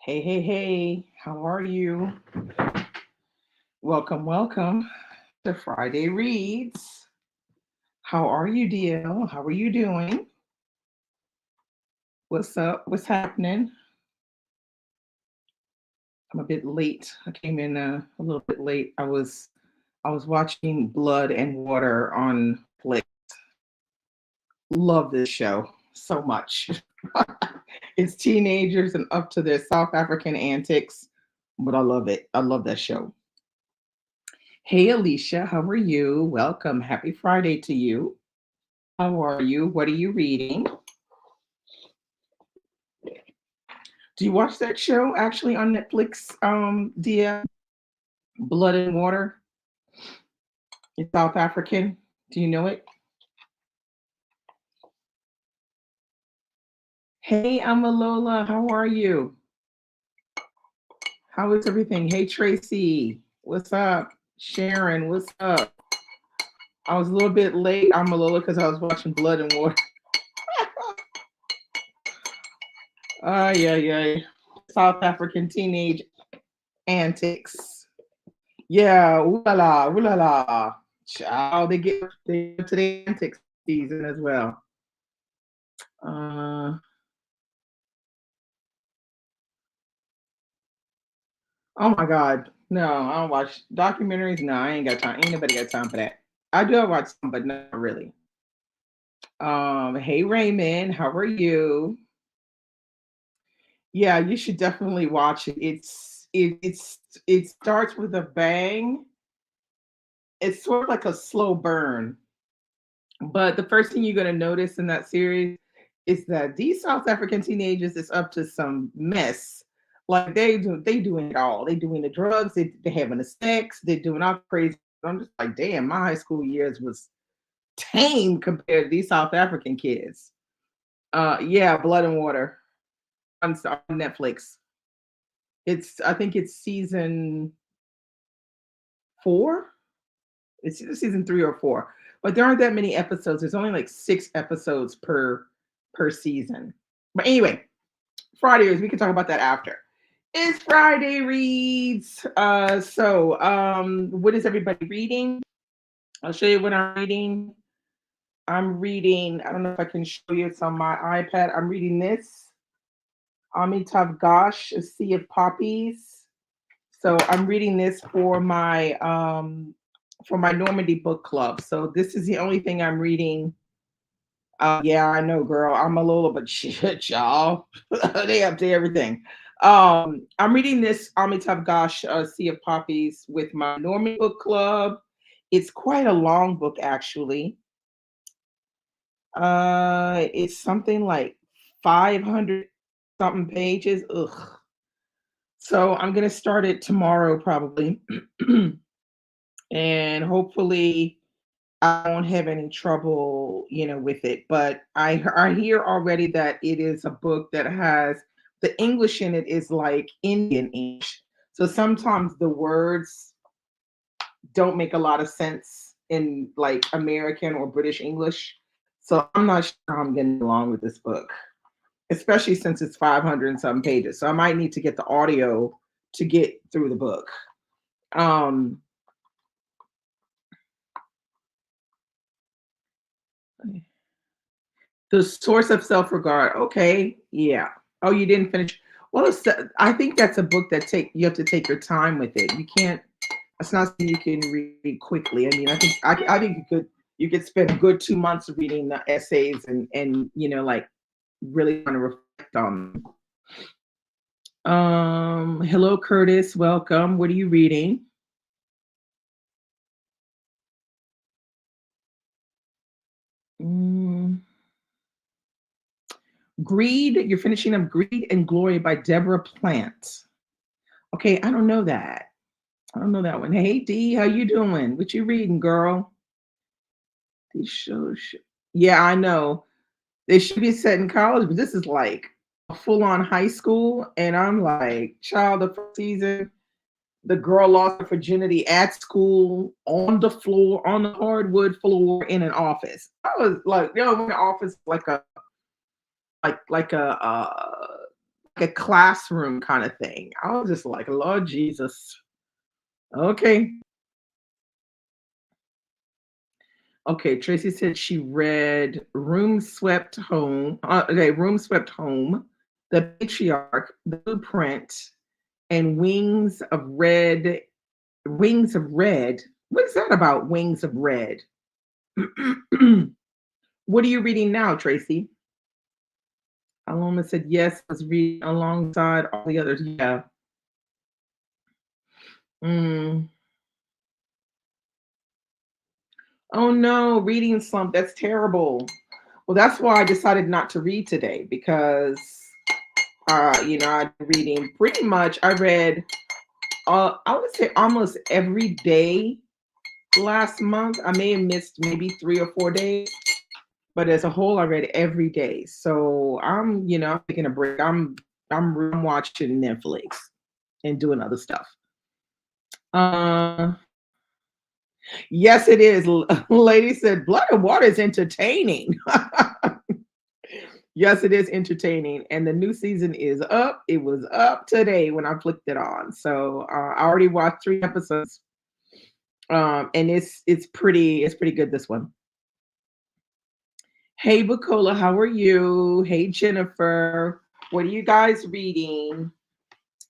Hey, hey, hey, how are you? Welcome, welcome to Friday Reads. How are you, DL? How are you doing? What's up? What's happening? I'm a bit late. I came in a little bit late. I was watching Blood and Water on Flick. Love this show so much. It's teenagers and up to their South African antics, but I love it. I love that show. Hey, Alicia, how are you? Welcome. Happy Friday to you. How are you? What are you reading? Do you watch that show actually on Netflix, Dia? Blood and Water? It's South African. Do you know it? Hey, I'm Alola. How are you? How is everything? Hey, Tracy. What's up? Sharon, what's up? I was a little bit late. I'm Alola because I was watching Blood and Water. Yeah, yeah. South African teenage antics. Yeah, ooh la la, ooh la la. Child, they get to the antics season as well. Uh, oh my God, no, I don't watch documentaries. No, I ain't got time. Ain't nobody got time for that. I do watch some, but not really. Hey Raymond, how are you? Yeah, you should definitely watch it. It starts with a bang. It's sort of like a slow burn. But the first thing you're going to notice in that series is that these South African teenagers is up to some mess. Like they doing it all. They doing the drugs. They having the sex. They doing all crazy. I'm just like, damn, my high school years was tame compared to these South African kids. Yeah, Blood and Water on Netflix. I think it's season 4. It's either season 3 or 4, but there aren't that many episodes. There's only like 6 episodes per season. But anyway, Friday is we can talk about that after. It's Friday reads. What is everybody reading? I'll show you what I'm reading. I'm reading. I don't know if I can show you. It's on my iPad. I'm reading this Amitav Ghosh, A Sea of Poppies. So I'm reading this for my Normandy book club. So this is the only thing I'm reading. Yeah, I know, girl. I'm a little but shit, y'all. They up to everything. I'm reading this Amitav Ghosh, Sea of Poppies, with my Normandy book club. It's quite a long book, actually. It's something like 500 something pages. Ugh. So I'm gonna start it tomorrow, probably. And hopefully I won't have any trouble, with it. But I hear already that it is a book that has the English in it is like Indian English. So sometimes the words don't make a lot of sense in like American or British English. So I'm not sure how I'm getting along with this book, especially since it's 500 and some pages. So I might need to get the audio to get through the book. Um, The source of self-regard. Okay, yeah. Oh, you didn't finish. Well, I think that's a book that take you have to take your time with it. You can't. It's not something you can read quickly. I mean, I think you could spend a good 2 months reading the essays and like really trying to reflect on them. Hello, Curtis. Welcome. What are you reading? Mm, Greed. You're finishing up Greed and Glory by Deborah Plant. Okay, I don't know that. I don't know that one. Hey D, how you doing? What you reading, girl? These shows. Yeah, I know. They should be set in college, but this is like a full-on high school. And I'm like, child, the first season, the girl lost her virginity at school, on the floor, on the hardwood floor in an office. I was like, in the office like a like like a a classroom kind of thing. I was just like, Lord Jesus. Okay. Okay, Tracy said she read Room Swept Home. Okay, Room Swept Home, The Patriarch, The Blueprint, and Wings of Red. Wings of Red. What is that about? Wings of Red. What are you reading now, Tracy? Aloma said yes. I was reading alongside all the others. Yeah. Mm. Oh no, reading slump. That's terrible. Well, that's why I decided not to read today because I'm reading pretty much. I read I would say almost every day last month. I may have missed maybe 3 or 4 days, but as a whole, I read every day. So I'm taking a break. I'm watching Netflix and doing other stuff. Uh, yes, it is. Lady said, "Blood and Water is entertaining." Yes, it is entertaining, and the new season is up. It was up today when I flicked it on. So I already watched 3 episodes, and it's pretty good. This one. Hey, Bacola, how are you? Hey, Jennifer, what are you guys reading?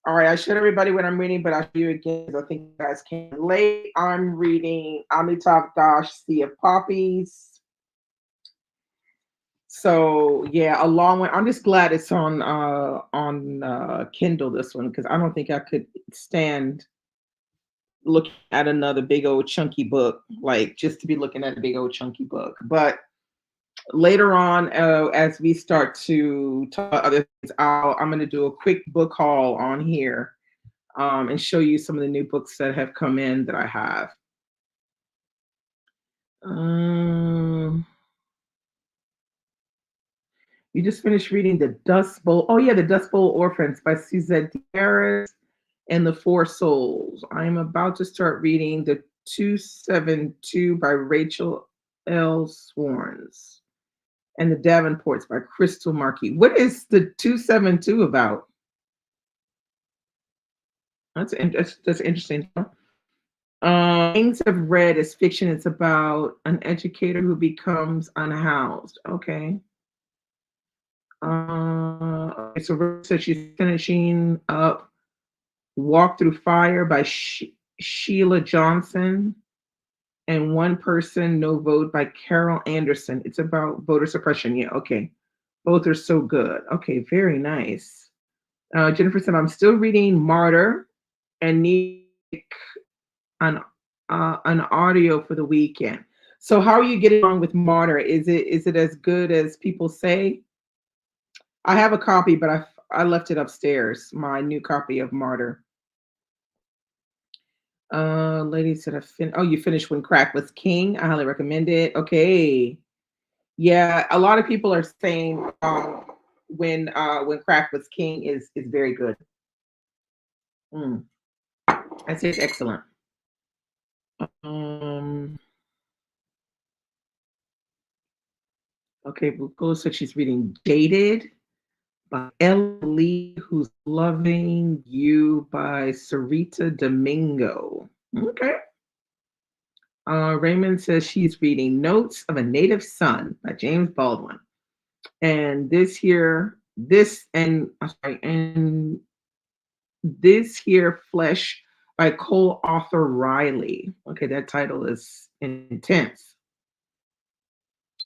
All right, I showed everybody what I'm reading, but I'll show you again because I think you guys came late. I'm reading Amitav Das, Sea of Poppies. So yeah, a long one. I'm just glad it's on Kindle, this one, because I don't think I could stand looking at another big old chunky book, like just to be looking at a big old chunky book. But later on, as we start to talk about other things, I'm going to do a quick book haul on here, and show you some of the new books that have come in that I have. Um, you just finished reading The Dust Bowl. Oh, yeah, The Dust Bowl Orphans by Suzette Harris and the Four Souls. I'm about to start reading The 272 by Rachel L. Swarns and The Davenports by Crystal Markey. What is The 272 about? That's interesting. Wings of Red is fiction. It's about an educator who becomes unhoused. Okay. Okay, so Rose says she's finishing up Walk Through Fire by Sheila Johnson and One Person, No Vote by Carol Anderson. It's about voter suppression. Yeah, okay. Both are so good. Okay, very nice. Jennifer said, I'm still reading Martyr and need an an audio for the weekend. So how are you getting on with Martyr? Is it as good as people say? I have a copy, but I left it upstairs. My new copy of Martyr. Lady said oh, you finished When Crack Was King. I highly recommend it. Okay. Yeah, a lot of people are saying when Crack Was King is very good. Mm, I say it's excellent. Um okay, Buko said she's reading Dated by Ellie, Who's Loving You by Sarita Domingo. Okay. Raymond says she's reading Notes of a Native Son by James Baldwin. And this here Flesh by Cole Author Riley. Okay, that title is intense.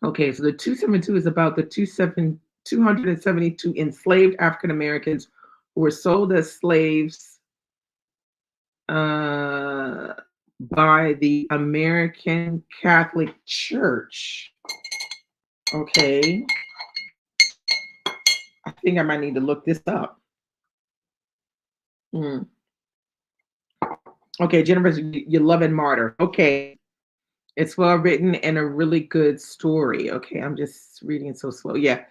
Okay, so the 272 is about the 272 enslaved African Americans who were sold as slaves by the American Catholic Church. Okay, I think I might need to look this up. Hmm. Okay, Jennifer, you're loving Martyr. Okay, it's well written and a really good story. Okay, I'm just reading it so slow. Yeah,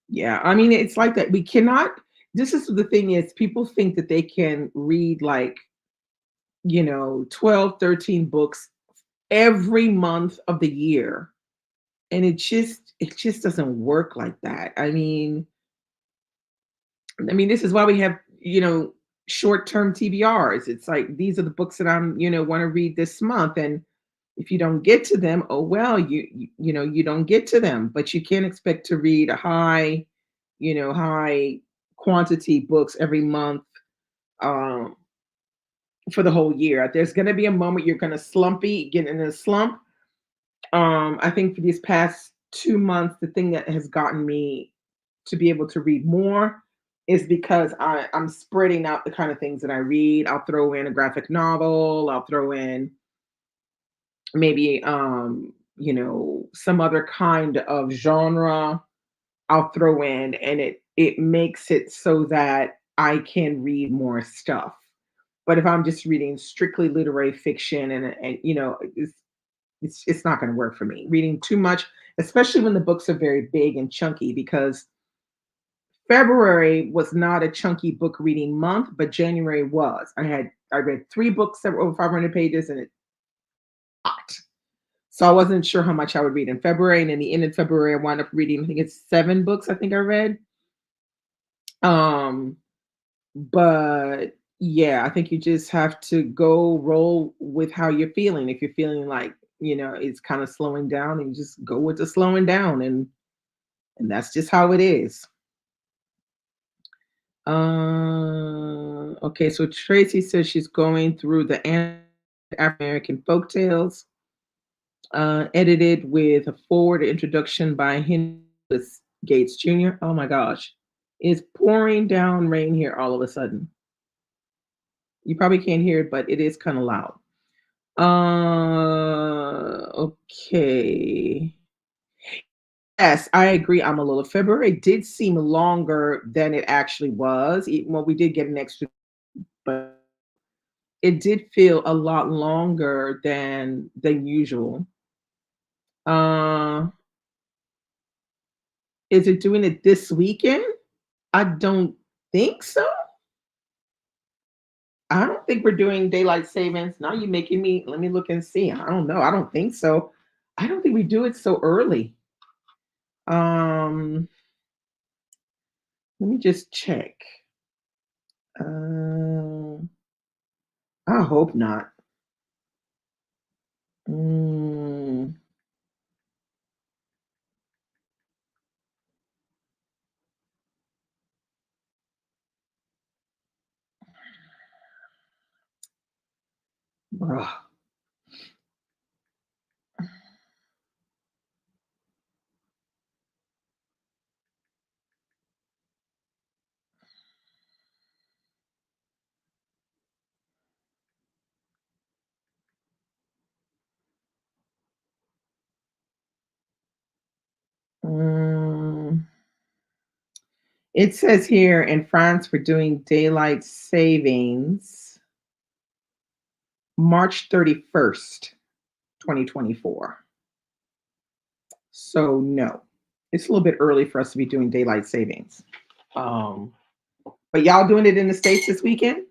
yeah. I mean, it's like that. We cannot. This is the thing is, people think that they can read like 12, 13 books every month of the year, and it just doesn't work like that. I mean, I mean, this is why we have, short-term TBRs. It's like these are the books that want to read this month, and if you don't get to them, oh well, you don't get to them. But you can't expect to read a high quantity books every month um, for the whole year. There's going to be a moment you're going to get in a slump. I think for these past 2 months, the thing that has gotten me to be able to read more is because I'm spreading out the kind of things that I read. I'll throw in a graphic novel, I'll throw in maybe some other kind of genre I'll throw in, and it makes it so that I can read more stuff. But if I'm just reading strictly literary fiction and it's not going to work for me. Reading too much, especially when the books are very big and chunky, because February was not a chunky book reading month, but January was. I read 3 books that were over 500 pages, and it's hot. So I wasn't sure how much I would read in February, and in the end of February, I wound up reading. I think it's 7 books. I think I read. Um, but yeah, I think you just have to go roll with how you're feeling. If you're feeling like it's kind of slowing down, and you just go with the slowing down, and that's just how it is. Okay, so Tracy says she's going through the African American folk tales, edited with a forward introduction by Henry Louis Gates Jr. Oh my gosh, it's pouring down rain here all of a sudden. You probably can't hear it, but it is kind of loud. Okay. Yes, I agree. I'm a little. February did seem longer than it actually was. Well, we did get an extra, but it did feel a lot longer than usual. Uh, is it doing it this weekend? I don't think so. I don't think we're doing daylight savings. Now you're making me. Let me look and see. I don't know. I don't think so. I don't think we do it so early. Um, Let me just check. Uh, I hope not. Mm, bruh. Mm, it says here in France we're doing daylight savings March 31st, 2024. So no, it's a little bit early for us to be doing daylight savings. Um, but y'all doing it in the States this weekend?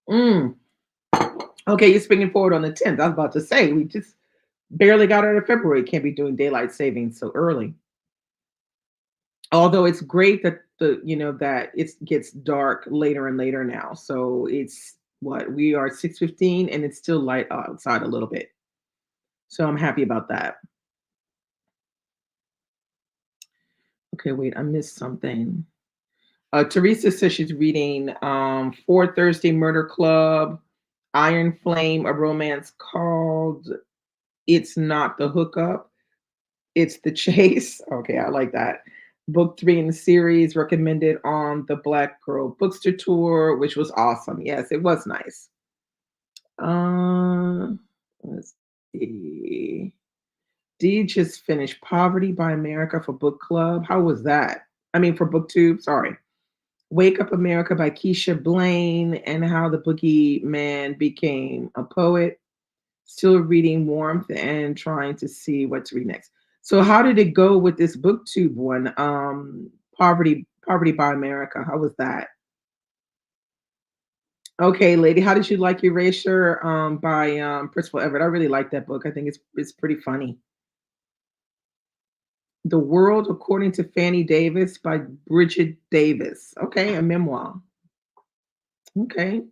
Mm. Okay, you're springing forward on the 10th. I was about to say, we just barely got out of February. Can't be doing daylight savings so early. Although it's great that that it gets dark later and later now. So it's what we are 6:15 and it's still light outside a little bit. So I'm happy about that. Okay, wait, I missed something. Teresa says she's reading Four Thursday Murder Club, Iron Flame, a romance called It's Not the Hookup, It's the Chase. Okay, I like that. Book 3 in the series, recommended on the Black Girl Bookster Tour, which was awesome. Yes, it was nice. Uh, let's see. Dee just finished Poverty by America for book club. How was that? I mean, for booktube, sorry. Wake Up America by Keisha Blaine and How the Boogeyman Became a Poet. Still reading Warmth and trying to see what to read next. So how did it go with this booktube one? Poverty by America. How was that? Okay, lady, how did you like Erasure by Percival Everett? I really like that book. I think it's pretty funny. The World According to Fannie Davis by Bridget Davis. Okay, a memoir. Okay.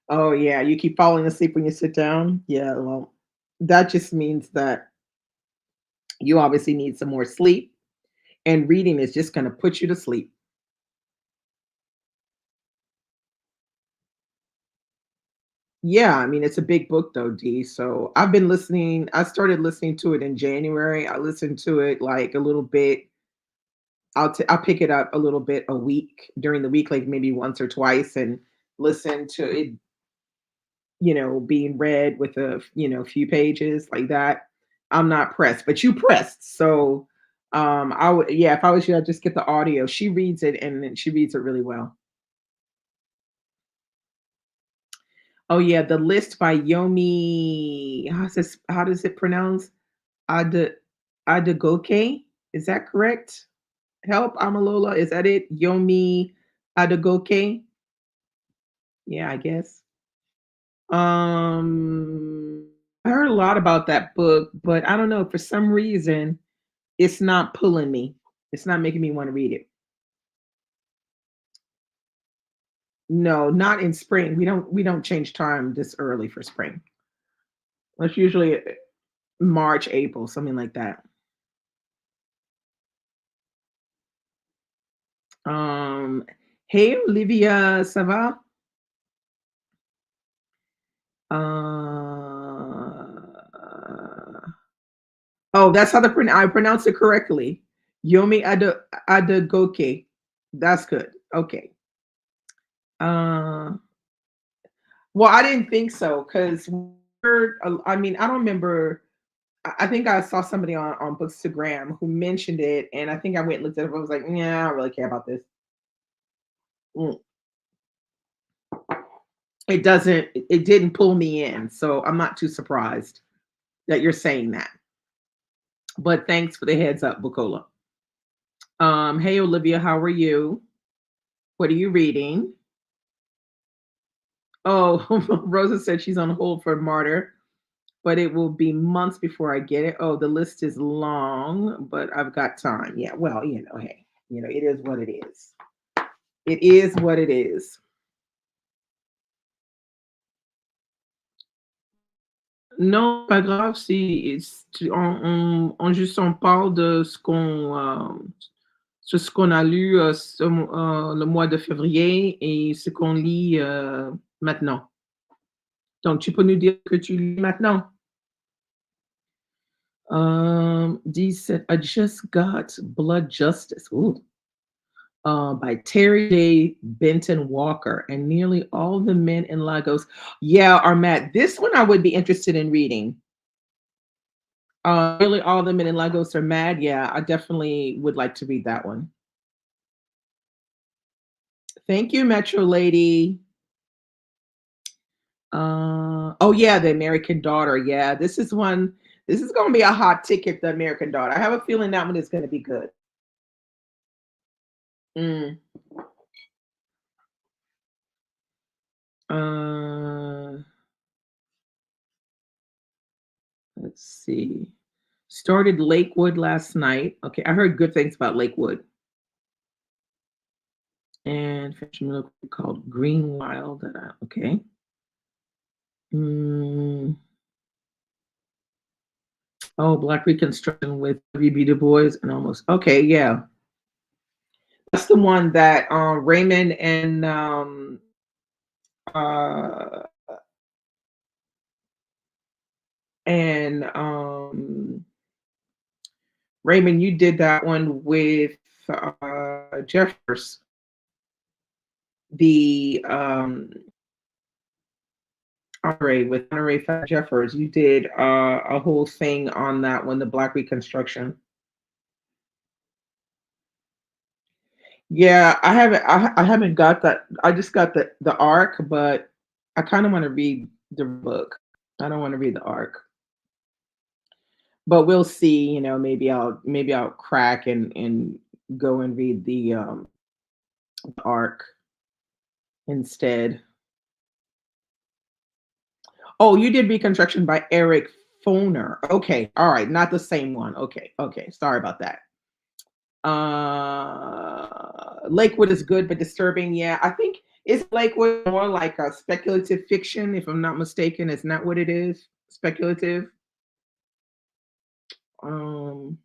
Oh, yeah, you keep falling asleep when you sit down? Yeah, well, that just means that you obviously need some more sleep, and reading is just gonna put you to sleep. Yeah, I mean, it's a big book though, D. So I started listening to it in January. I listened to it like a little bit. I'll pick it up a little bit a week during the week, like maybe once or twice, and listen to it, being read with few pages like that. I'm not pressed, but you pressed. So I would, yeah, if I was you, I'd just get the audio. She reads it and then she reads it really well. Oh yeah, The List by Yomi. How does it pronounce? Ade Adegoke? Is that correct? Help, Amalola. Is that it? Yomi Adegoke? Yeah, I guess. I heard a lot about that book, but I don't know, for some reason, it's not pulling me. It's not making me want to read it. No, not in spring. We don't change time this early for spring. It's usually March, April, something like that. Um, hey Olivia, ça va? Oh, that's how I pronounced it correctly. Yomi Adegoke. That's good. Okay. Uh, well, I didn't think so because I mean, I don't remember. I think I saw somebody on Bookstagram who mentioned it, and I think I went and looked at it. I was like, yeah, I don't really care about this. Mm. It didn't pull me in, so I'm not too surprised that you're saying that. But thanks for the heads up, Bukola. Hey Olivia, how are you? What are you reading? Oh, Rosa said she's on hold for Martyr, but it will be months before I get it. Oh, the list is long, but I've got time. Yeah, well, hey, it is what it is. It is what it is. Non, pas grave si, juste on parle de ce qu'on a lu le mois de février et ce qu'on lit maintenant. Donc, tu peux nous dire que tu lis maintenant? 17, I just got Blood Justice. Ooh. By Terry J. Benton Walker, and nearly all the men in Lagos, yeah, are mad. This one I would be interested in reading. Nearly all the men in Lagos are mad. Yeah, I definitely would like to read that one. Thank you, Metro Lady. Oh yeah, The American Daughter. Yeah, this is one. This is going to be a hot ticket. The American Daughter. I have a feeling that one is going to be good. Mm. Uh, let's see. Started Lakewood last night. Okay, I heard good things about Lakewood. And fiction book called Green Wild. Okay. Mm, oh, Black Reconstruction with W.B. Du Bois and almost. Okay, yeah. That's the one that Raymond uh, and Raymond, you did that one with Jeffers, the Honoré Jeffers. You did a whole thing on that one, the Black Reconstruction. Yeah, I haven't got that. I just got the arc, but I kind of want to read the book. I don't want to read the arc. But we'll see, maybe I'll crack and go and read the arc instead. Oh, you did Reconstruction by Eric Foner. Okay, all right, not the same one. Okay, okay, sorry about that. Lakewood is good but disturbing. Yeah, I think is Lakewood more like a speculative fiction, if I'm not mistaken. Is not what it is. Speculative. Um,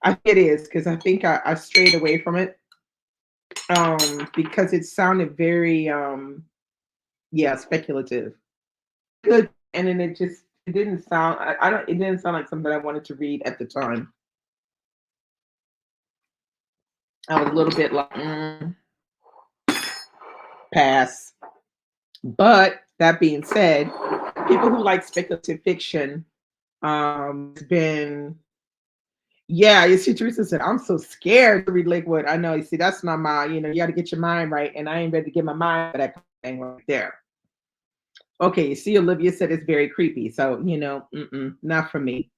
I think it is because I think I strayed away from it. Because it sounded very yeah, speculative. Good, and then it didn't sound. I don't. It didn't sound like something I wanted to read at the time. I was a little bit like pass. But that being said, people who like speculative fiction, it's been yeah. You see, Teresa said, "I'm so scared to read Lakewood." I know. You see, that's not my. You got to get your mind right, and I ain't ready to get my mind for that kind of thing right there. Okay, you see, Olivia said it's very creepy, so not for me.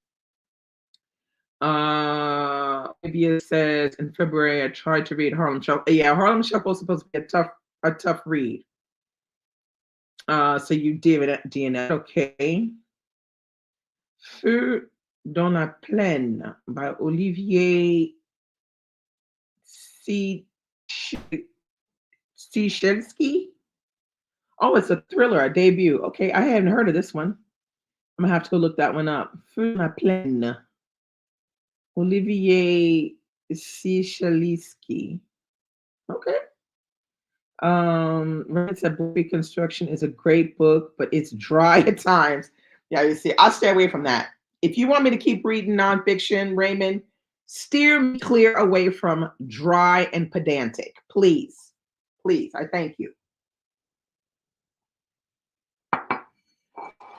Olivia says in February I tried to read Harlem Shuffle. Yeah, Harlem Shuffle is supposed to be a tough read. So you did it, DNF. Okay. Feu dans la plaine by Olivier C. Ciesielski. Oh, it's a thriller, a debut. Okay, I hadn't heard of this one. I'm gonna have to go look that one up. Feu dans la plaine. Olivier Ciesielski. Okay. Ryan said Book Reconstruction is a great book, but it's dry at times. Yeah, you see, I'll stay away from that. If you want me to keep reading nonfiction, Raymond, steer me clear away from dry and pedantic. Please. Please. I thank you.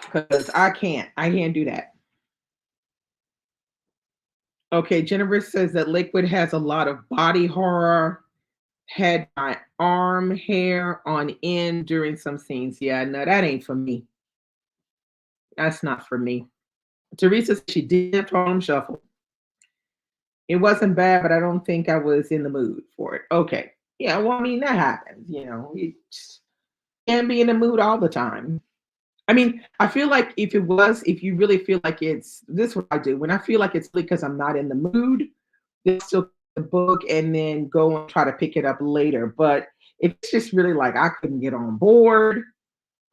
Because I can't. I can't do that. Okay, Jennifer says that Liquid has a lot of body horror. Had my arm hair on end during some scenes. Yeah, no, that ain't for me. That's not for me. Teresa said she did Harlem Shuffle. It wasn't bad, but I don't think I was in the mood for it. Okay. Yeah, well, I mean, that happens, You just can't be in the mood all the time. I mean, I feel like if you really feel like this is what I do. When I feel like it's because I'm not in the mood, then still the book and then go and try to pick it up later. But if it's just really like I couldn't get on board,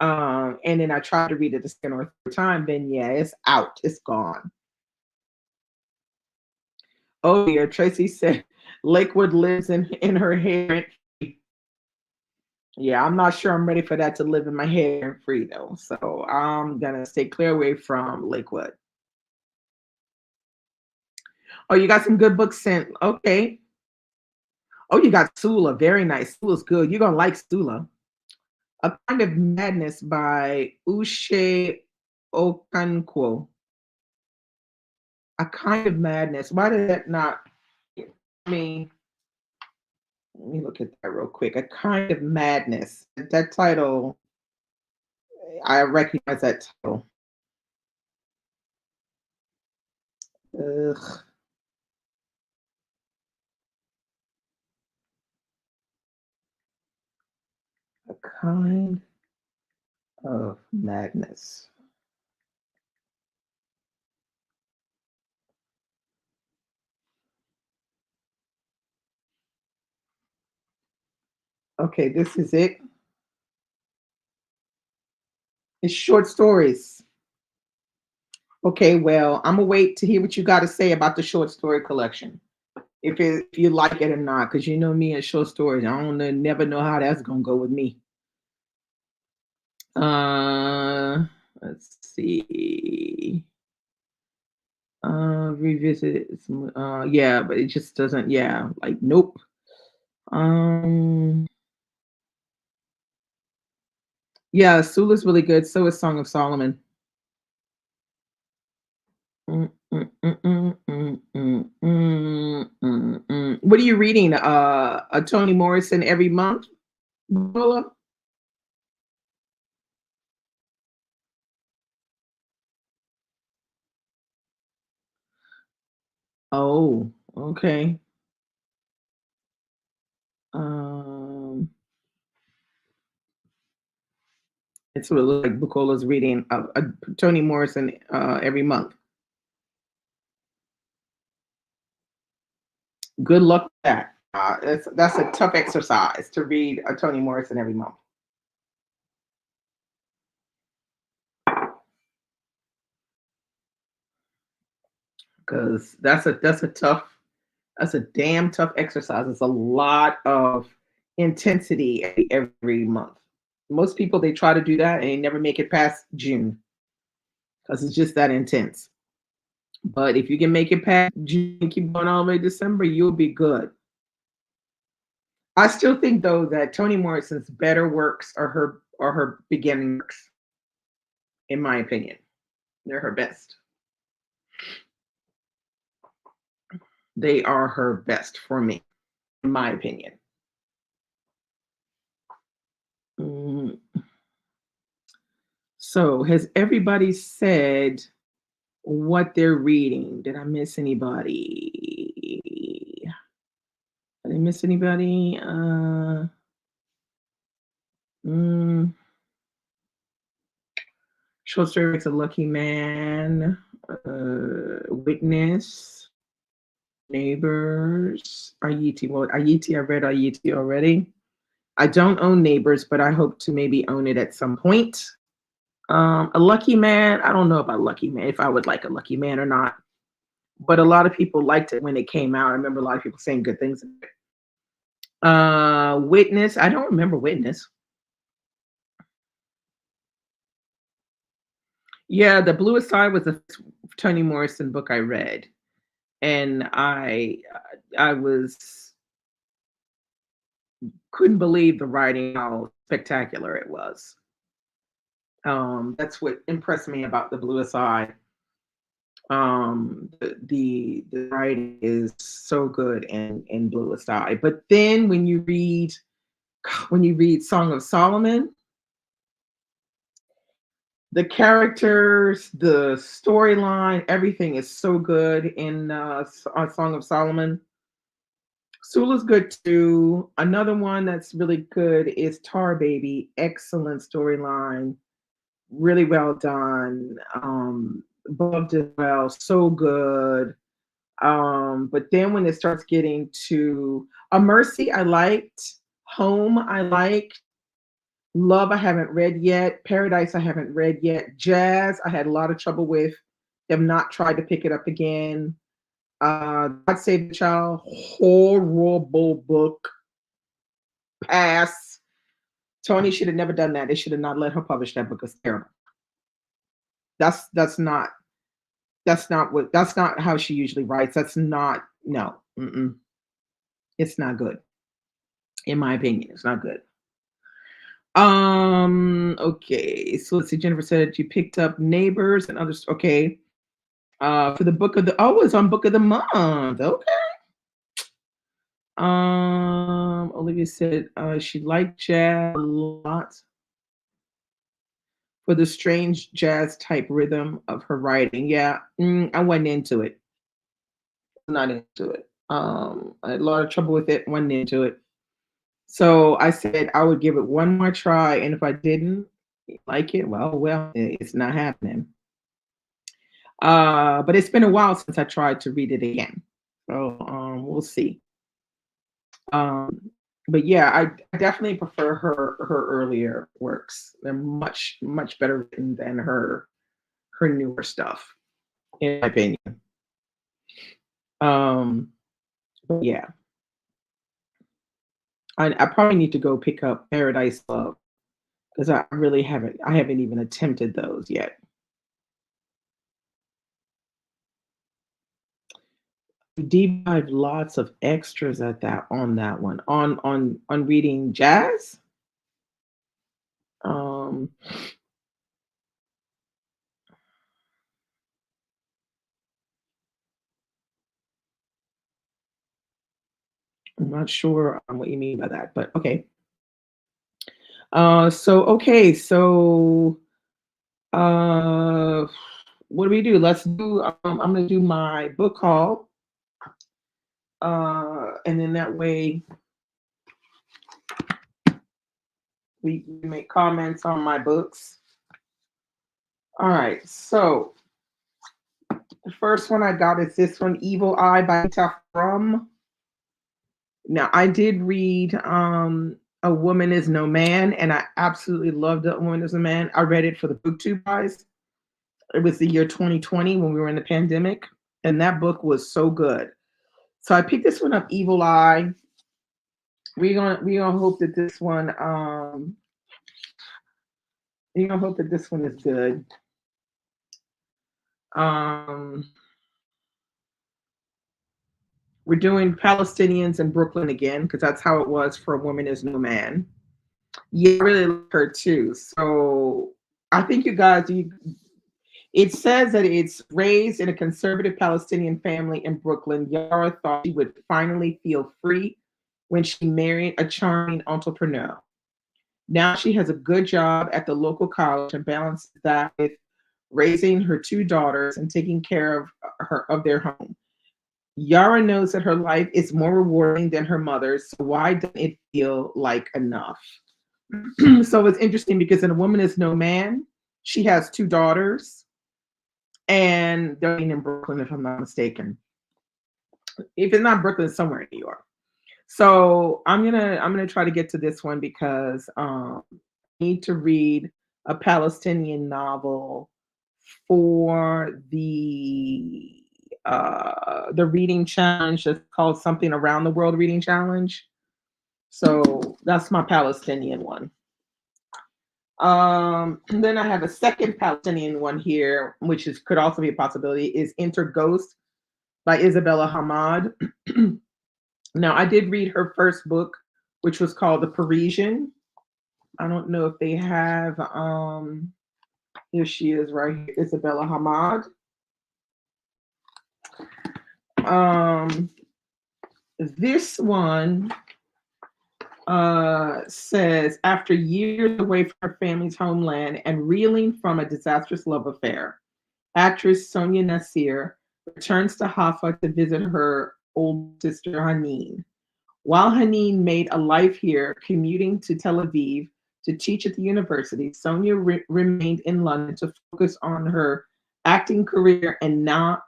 and then I try to read it the second or third time, then yeah, it's out. It's gone. Oh dear, Tracy said Lakewood lives in her hair. Yeah, I'm not sure I'm ready for that to live in my hair free though. So I'm gonna stay clear away from Lakewood. Oh, you got some good books sent. Okay. Oh, you got Sula. Very nice. Sula's good. You're gonna like Sula. A Kind of Madness by Uche Okonkwo. A Kind of Madness. Why did that not? I mean, let me look at that real quick. A Kind of Madness. That title, I recognize that title. Ugh. A Kind of Madness. Okay, this is it. It's short stories. Okay, well, I'm gonna wait to hear what you got to say about the short story collection. If you like it or not, because you know me and short stories, I don't never know how that's gonna go with me. Uh, let's see. Revisit. Yeah, but it just doesn't. Yeah, like nope. Um, yeah, Sula's really good. So is Song of Solomon. Mm, mm, mm, mm, mm, mm, mm, mm, mm. What are you reading? A Toni Morrison every month? Lola? Oh, okay. Um, it's what it looks like Bukola's reading Toni Morrison every month. Good luck with that. That's a tough exercise to read a Toni Morrison every month. Because that's a damn tough exercise. It's a lot of intensity every month. Most people they try to do that and they never make it past June because it's just that intense. But if you can make it past June and keep going all the way to December, you'll be good. I still think though that Toni Morrison's better works are her beginning works, in my opinion. They're her best. They are her best for me, in my opinion. Mm, so has everybody said what they're reading? Did I miss anybody? Did I miss anybody? Mm, Short story makes a lucky man. Witness. Neighbors. Ayiti. Well, Ayiti, I read Ayiti already. I don't own Neighbors, but I hope to maybe own it at some point. A Lucky Man. I don't know about Lucky Man, if I would like a Lucky Man or not. But a lot of people liked it when it came out. I remember a lot of people saying good things. Witness. I don't remember Witness. Yeah, The Bluest Side was a Toni Morrison book I read, and I was couldn't believe the writing, how spectacular it was. That's what impressed me about The Bluest Eye. The writing is so good in Bluest Eye. But then when you read Song of Solomon, the characters, the storyline, everything is so good in Song of Solomon. Sula's good too. Another one that's really good is Tar Baby. Excellent storyline, really well done. Loved as well, so good. But then when it starts getting to A Mercy, I liked. Home, I liked. Love, I haven't read yet. Paradise, I haven't read yet. Jazz, I had a lot of trouble with. Have not tried to pick it up again. God Save the Child, horrible book. Pass. Tony should have never done that. They should have not let her publish that book. It's terrible. That's not that's not how she usually writes. That's not no. Mm-mm. It's not good, in my opinion. It's not good. Okay. So let's see. Jennifer said you picked up Neighbors and others. Okay. For the book of the it's on book of the month. Okay. Olivia said she liked jazz a lot for the strange jazz type rhythm of her writing. Yeah, I wasn't into it. Not into it. I had a lot of trouble with it. Wasn't into it. So I said I would give it one more try, and if I didn't like it, well, it's not happening. But it's been a while since I tried to read it again. So we'll see. Um, but yeah, I definitely prefer her earlier works. They're much better written than her newer stuff, in my opinion. Um, but yeah, I probably need to go pick up Paradise Love because I haven't even attempted those yet. Deep dive lots of extras at that on that one on reading jazz. Um, I'm not sure what you mean by that, but okay. So uh, what do we do? Let's do. I'm gonna do my book haul. And then that way we make comments on my books. All right, so the first one I got is this one, Evil Eye by Anita Frum. Now, I did read A Woman Is No Man, and I absolutely loved A Woman Is No Man. I read it for the BookTube guys. It was the year 2020 when we were in the pandemic, and that book was so good. So I picked this one up, Evil Eye. We're gonna hope that this one we're gonna hope that this one is good. Um we're doing Palestinians in Brooklyn again because that's how it was for A Woman Is No Man. Yeah, I really like her too. So I think you guys, it says that it's raised in a conservative Palestinian family in Brooklyn. Yara thought she would finally feel free when she married a charming entrepreneur. Now she has a good job at the local college and balances that with raising her two daughters and taking care of their home. Yara knows that her life is more rewarding than her mother's, so why doesn't it feel like enough? So it's interesting because in A Woman Is No Man, she has two daughters, and they're in Brooklyn, if I'm not mistaken. If it's not Brooklyn, it's somewhere in New York. So I'm gonna try to get to this one because I need to read a Palestinian novel for the reading challenge that's called something Around the World Reading Challenge. So that's my Palestinian one. And then I have a second Palestinian one here, which is could also be a possibility, is Enter Ghost by Isabella Hamad. Now, I did read her first book, which was called The Parisian. I don't know if they have, here she is right here, Isabella Hamad. This one says, after years away from her family's homeland and reeling from a disastrous love affair, actress Sonia Nasir returns to Haifa to visit her old sister Haneen. While Haneen made a life here, commuting to Tel Aviv to teach at the university, Sonia remained in London to focus on her acting career and now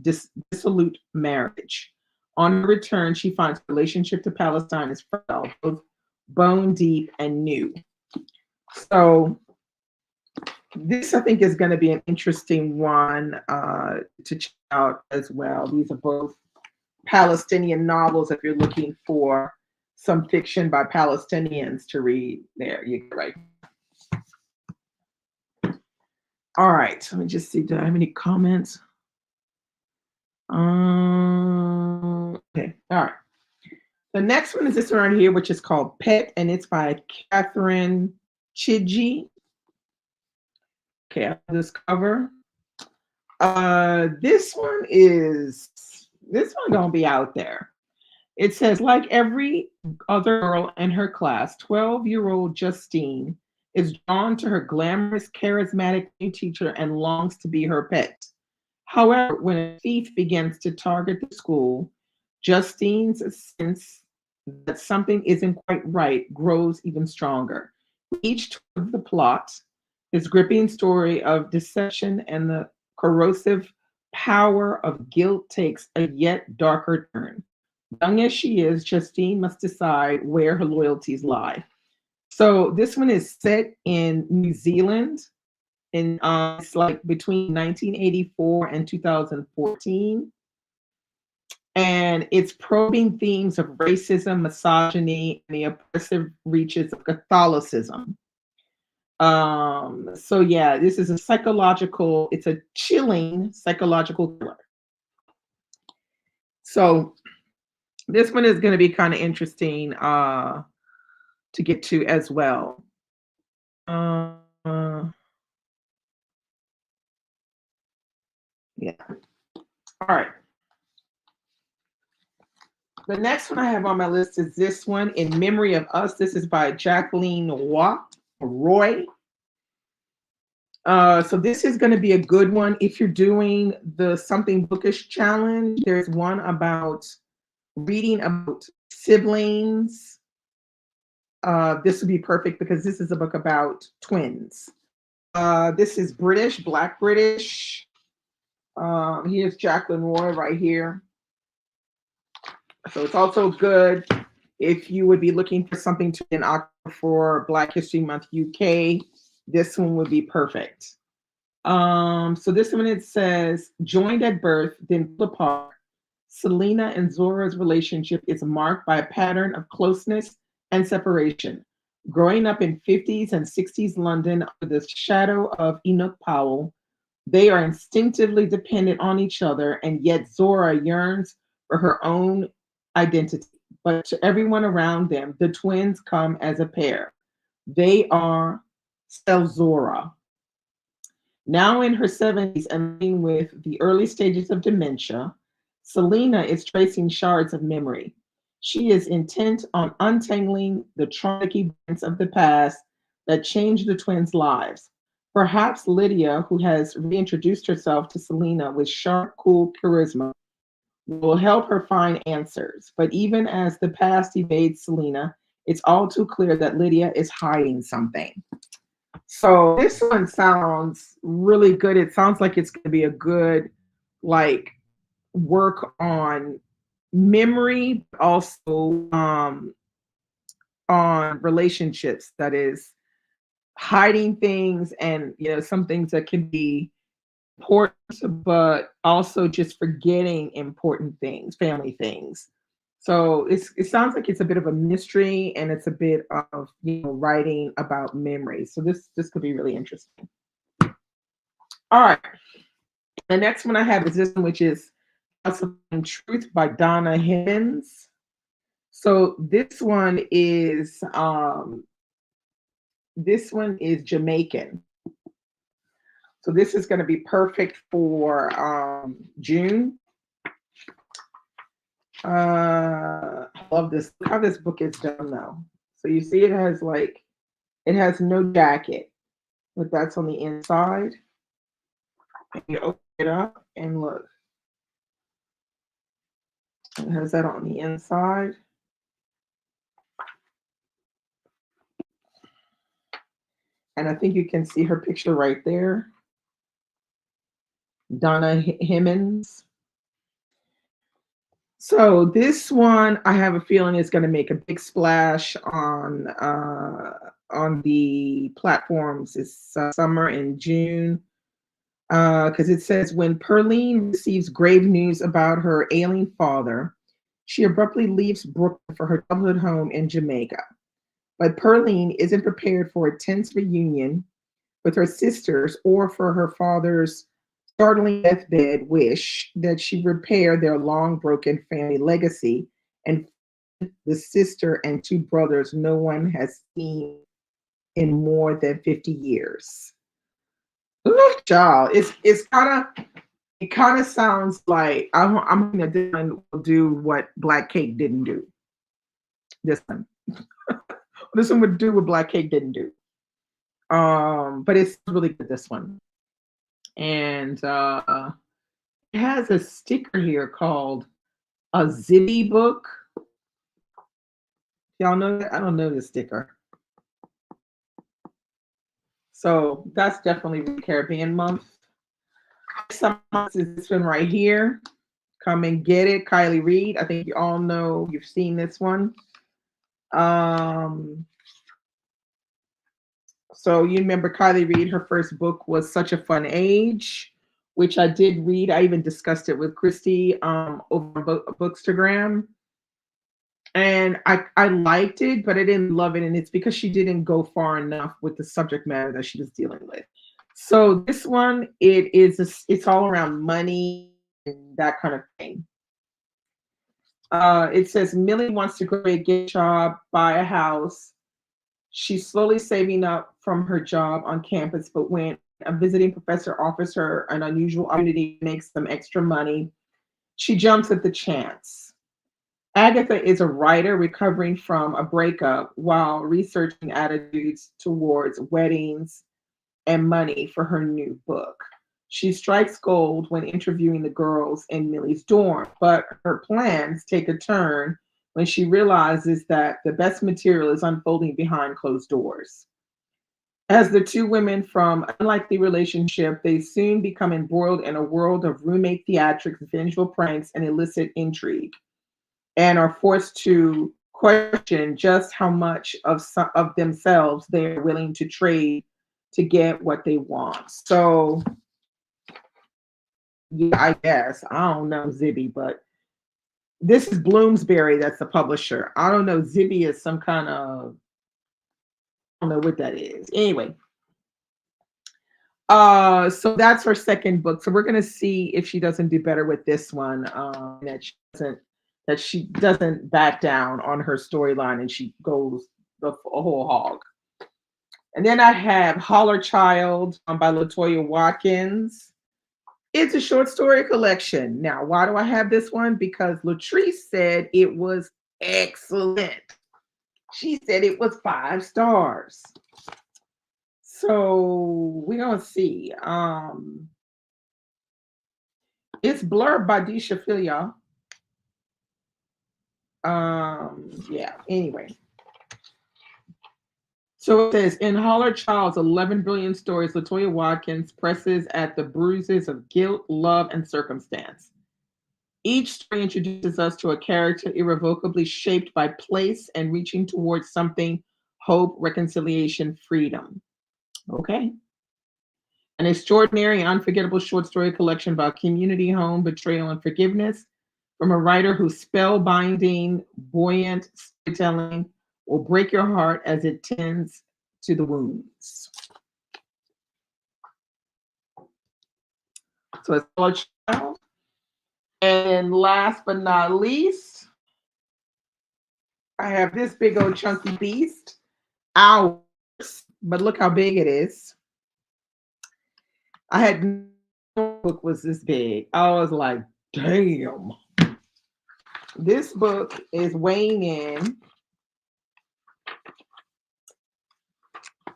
dissolute marriage. On her return, she finds her relationship to Palestine is frail, both bone deep and new. So this, I think, is going to be an interesting one to check out as well. These are both Palestinian novels if you're looking for some fiction by Palestinians to read. There, you're right. All right, let me just see. Do I have any comments? Okay, all right. The next one is this one right here, which is called Pet, and it's by Catherine Chidgey. Okay, I have this cover. This one gonna be out there. It says, like every other girl in her class, 12-year-old Justine is drawn to her glamorous, charismatic new teacher and longs to be her pet. However, when a thief begins to target the school, Justine's sense that something isn't quite right grows even stronger. Each twist of the plot, this gripping story of deception and the corrosive power of guilt takes a yet darker turn. Young as she is, Justine must decide where her loyalties lie. So this one is set in New Zealand, and it's like between 1984 and 2014. And it's probing themes of racism, misogyny, and the oppressive reaches of Catholicism. So yeah, this is it's a chilling psychological thriller. So this one is going to be kind of interesting to get to as well. Yeah. All right. The next one I have on my list is this one, In Memory of Us. This is by Jacqueline Roy. So this is going to be a good one. If you're doing the Something Bookish challenge, there's one about reading about siblings, this would be perfect because this is a book about twins. This is British, Black British. Here's Jacqueline Roy right here. So it's also good if you would be looking for something to in October for Black History Month UK. This one would be perfect. So this one, it says, joined at birth, then pulled apart, Selena and Zora's relationship is marked by a pattern of closeness and separation. Growing up in 50s and 60s London under the shadow of Enoch Powell, they are instinctively dependent on each other, and yet Zora yearns for her own identity. But to everyone around them, the twins come as a pair. They are Selzora. Now in her 70s and living with the early stages of dementia, Selena is tracing shards of memory. She is intent on untangling the traumatic events of the past that changed the twins' lives. Perhaps Lydia, who has reintroduced herself to Selena with sharp, cool charisma, will help her find answers. But even as the past evades Selena, it's all too clear that Lydia is hiding something. So this one sounds really good. It sounds like it's going to be a good, like, work on memory, but also on relationships. That is hiding things, and some things that can be important, but also just forgetting important things, family things. So it sounds like it's a bit of a mystery, and it's a bit of writing about memory. So this could be really interesting. All right. The next one I have is this one, which is Falsifying Truth by Donna Hemmings. So this one is Jamaican. So this is going to be perfect for June. I love this. Look how this book is done though. So you see it has no jacket, but that's on the inside. And you open it up and look. It has that on the inside. And I think you can see her picture right there. Donna Hemmings. So this one, I have a feeling is going to make a big splash on the platforms this summer in June, because it says when Pearline receives grave news about her ailing father, she abruptly leaves Brooklyn for her childhood home in Jamaica. But Pearline isn't prepared for a tense reunion with her sisters or for her father's startling deathbed wish that she repair their long broken family legacy and the sister and two brothers no one has seen in more than 50 years. Ooh, child, it kind of sounds like I'm gonna do what Black Cake didn't do. This one, this one would do what Black Cake didn't do. But it's really good, this one. And it has a sticker here called a Zibby book. Y'all know that? I don't know this sticker. So that's definitely Caribbean month. Some months is this one right here. Come and Get It, Kylie Reed. I think you all know, you've seen this one. So you remember Kylie Reed, her first book was Such a Fun Age, which I did read. I even discussed it with Christy over Bookstagram. And I liked it, but I didn't love it. And it's because she didn't go far enough with the subject matter that she was dealing with. So this one, it's all around money and that kind of thing. It says Millie wants to get a job, buy a house. She's slowly saving up from her job on campus, but when a visiting professor offers her an unusual opportunity to make some extra money, she jumps at the chance. Agatha is a writer recovering from a breakup while researching attitudes towards weddings and money for her new book. She strikes gold when interviewing the girls in Millie's dorm, but her plans take a turn when she realizes that the best material is unfolding behind closed doors. As the two women from unlikely relationship, they soon become embroiled in a world of roommate theatrics, vengeful pranks, and illicit intrigue, and are forced to question just how much of themselves they're willing to trade to get what they want. So, yeah, I guess I don't know Zibby, but this is Bloomsbury that's the publisher. I don't know. Zibby is some kind of, I don't know what that is. Anyway, so that's her second book. So we're gonna see if she doesn't do better with this one. That she doesn't back down on her storyline and she goes the whole hog. And then I have Holler Child by Latoya Watkins. It's a short story collection. Now, why do I have this one? Because Latrice said it was excellent. She said it was 5 stars. So we're gonna see. It's blurred by Disha Filia. Yeah, anyway. So it says in Holler Child's 11 Brilliant Stories, Latoya Watkins presses at the bruises of guilt, love, and circumstance. Each story introduces us to a character irrevocably shaped by place and reaching towards something hope, reconciliation, freedom. Okay. An extraordinary and unforgettable short story collection about community, home, betrayal, and forgiveness from a writer whose spellbinding, buoyant storytelling will break your heart as it tends to the wounds. So it's Holler Child. And last but not least, I have this big old chunky beast, Hours, but look how big it is. I had no book was this big. I was like, damn. This book is weighing in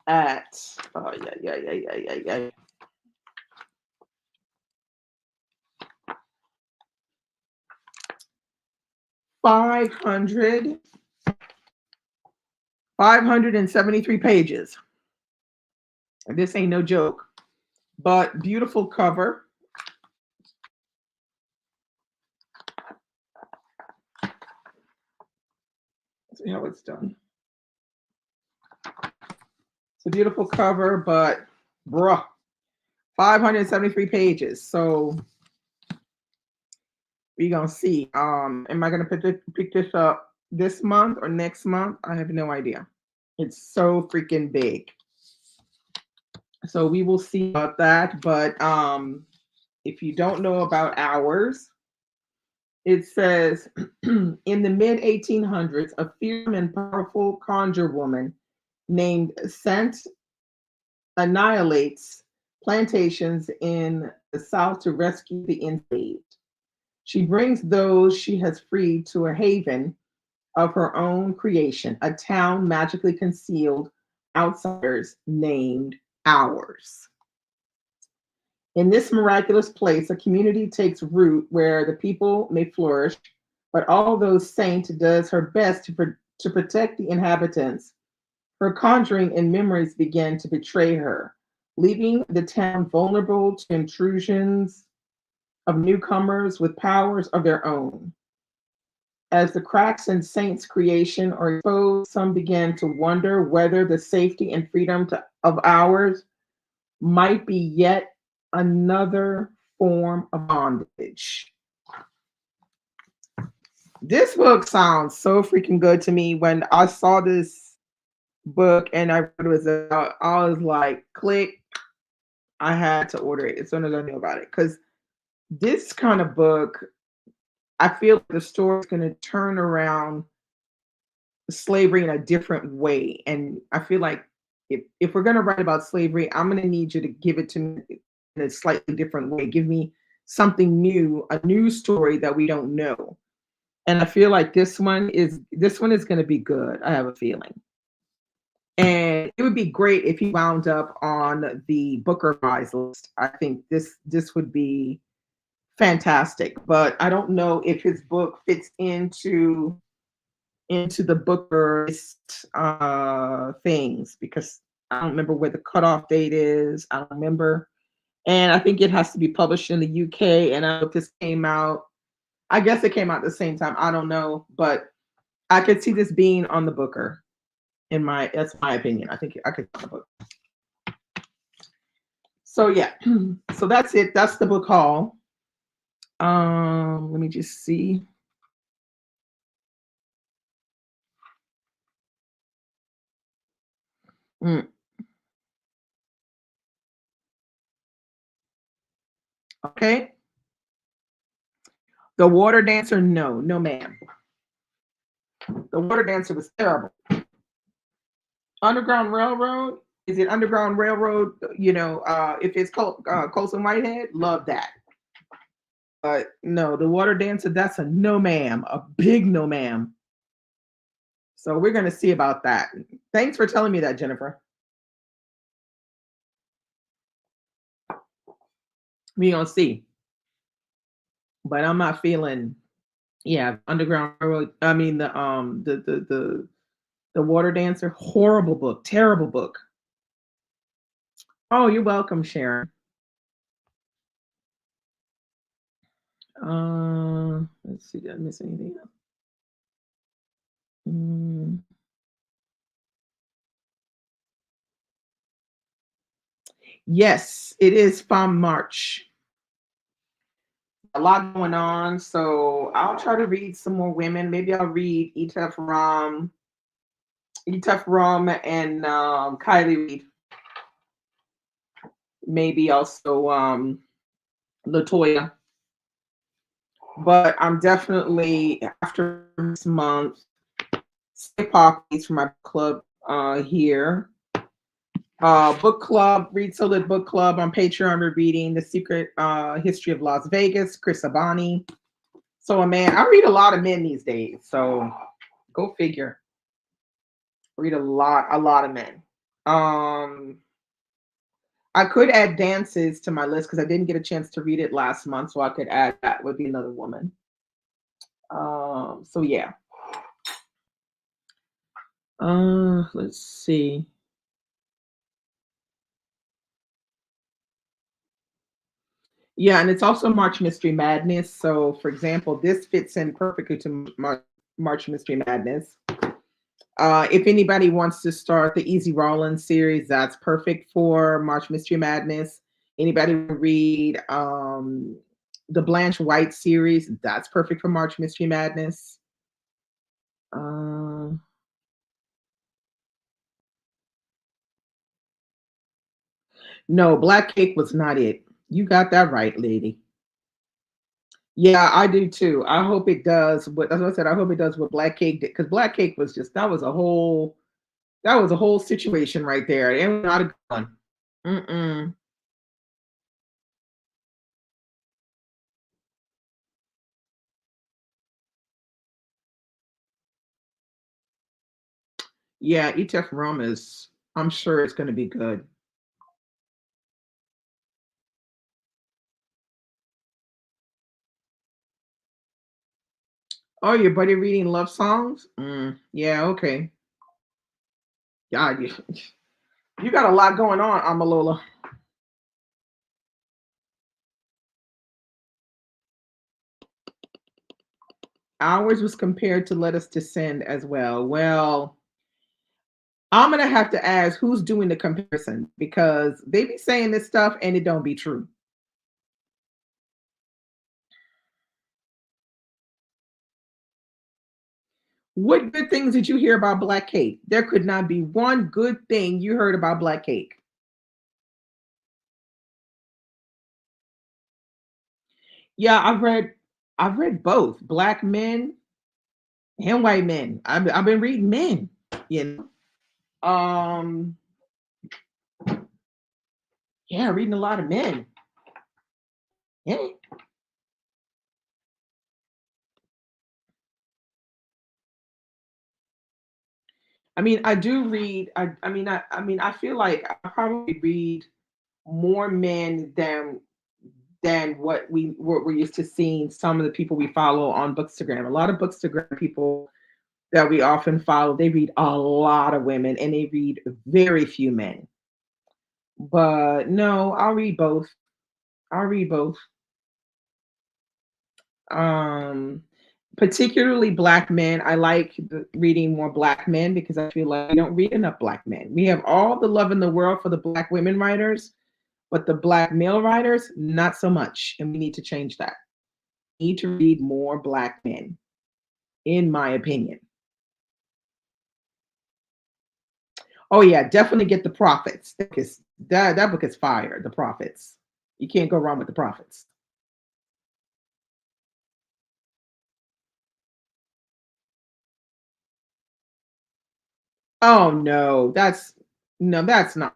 at, oh yeah. 573 pages. This ain't no joke, but beautiful cover. Let's see how it's done. It's a beautiful cover, but bruh, 573 pages. So we're gonna see. Am I gonna pick this up this month or next month? I have no idea. It's so freaking big. So we will see about that. But if you don't know about Hours, it says in the mid 1800s, a fearsome and powerful conjure woman named Sant annihilates plantations in the South to rescue the enslaved. She brings those she has freed to a haven of her own creation, a town magically concealed outsiders named Hours. In this miraculous place, a community takes root where the people may flourish, but although Saint does her best to protect the inhabitants, her conjuring and memories begin to betray her, leaving the town vulnerable to intrusions of newcomers with powers of their own. As the cracks in Saint's creation are exposed, some begin to wonder whether the safety and freedom of Hours might be yet another form of bondage. This book sounds so freaking good to me. When I saw this book and I was I was like, click. I had to order it as soon as I knew about it because this kind of book, I feel like the story is going to turn around slavery in a different way, and I feel like if we're going to write about slavery, I'm going to need you to give it to me in a slightly different way. Give me something new, a new story that we don't know. And I feel like this one is going to be good. I have a feeling. And it would be great if he wound up on the Booker Prize list. I think this would be fantastic. But I don't know if his book fits into the Booker list things because I don't remember where the cutoff date is. I don't remember. And I think it has to be published in the UK. And I don't know if this came out, I guess it came out at the same time. I don't know, but I could see this being on the Booker. That's my opinion. I think I could on the book. So yeah, so that's it. That's the book haul. Let me just see. Mm, okay. The Water Dancer, no, no ma'am. The Water Dancer was terrible. Underground Railroad, is it Underground Railroad? If it's Colson Whitehead, love that. But no, The Water Dancer, that's a no ma'am, a big no ma'am. So we're gonna see about that. Thanks for telling me that, Jennifer. We gonna see. But I'm not feeling, yeah, Underground Railroad. I mean the Water Dancer, horrible book, terrible book. Oh, you're welcome, Sharon. Let's see, did I miss anything else? Mm, yes, it is from March. A lot going on, so I'll try to read some more women. Maybe I'll read Etef Rum, and Kylie Reed. Maybe also Latoya. But I'm definitely after this month, Skip Hawkins for my club here. Book club, Read So Lit Book Club on Patreon. We're reading The Secret History of Las Vegas, Chris Abani. So, a man, I read a lot of men these days. So, go figure. Read a lot of men. I could add dances to my list because I didn't get a chance to read it last month, so I could add that. Would be another woman. So yeah. Let's see. Yeah, and it's also March Mystery Madness. So, for example, this fits in perfectly to March Mystery Madness. If anybody wants to start the Easy Rollins series, that's perfect for March Mystery Madness. Anybody read the Blanche White series, that's perfect for March Mystery Madness. No, Black Cake was not it. You got that right, lady. Yeah, I do too. I hope it does. But as I said, I hope it does what Black Cake did, because Black Cake was just that was a whole situation right there. It was not a good one. Mm-mm. Yeah, Etef Rum is. I'm sure it's going to be good. Oh, your buddy reading love songs? Yeah, okay. God, you got a lot going on, Amalola. Ours was compared to Let Us Descend as well. Well, I'm gonna have to ask who's doing the comparison because they be saying this stuff and it don't be true. What good things did you hear about Black Cake? There could not be one good thing you heard about Black Cake. Yeah, I've read both black men and white men. I've been reading men, you know. Yeah, reading a lot of men. Yeah. I mean, I do read. I mean, I feel like I probably read more men than what we're used to seeing some of the people we follow on Bookstagram. A lot of Bookstagram people that we often follow, they read a lot of women and they read very few men. But no, I'll read both. I'll read both. Um, Particularly black men. I like reading more black men because I feel like we don't read enough black men. We have all the love in the world for the black women writers, but the black male writers, not so much. And we need to change that. We need to read more black men, in my opinion. Oh yeah, definitely get the Prophets. Because that book is fire. The Prophets. You can't go wrong with the Prophets. Oh no, that's not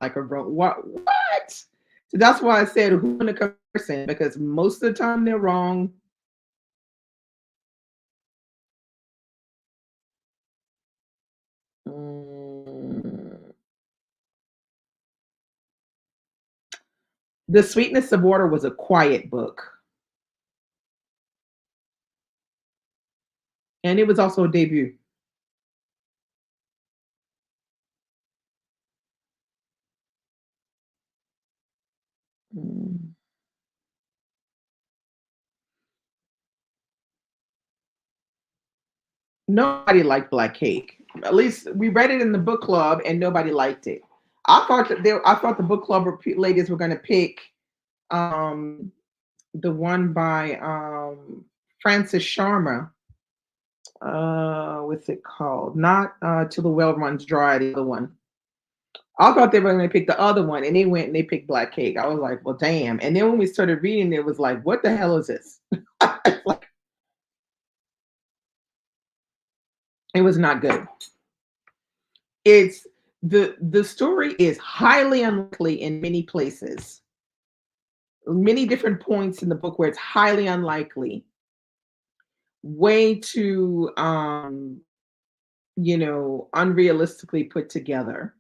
like a what? So that's why I said who in the comparison because most of the time they're wrong. Mm, The Sweetness of Water was a quiet book, and it was also a debut. Mm. Nobody liked Black Cake. At least we read it in the book club, and nobody liked it. I thought the book club ladies were going to pick um, the one by Francis Sharma. What's it called? Not Till the Well Runs Dry. The other one. I thought they were going to pick the other one, and they went and they picked Black Cake. I was like, well, damn. And then when we started reading, it was like, what the hell is this? Like, it was not good. It's the story is highly unlikely in many places, many different points in the book where it's highly unlikely, way too unrealistically put together.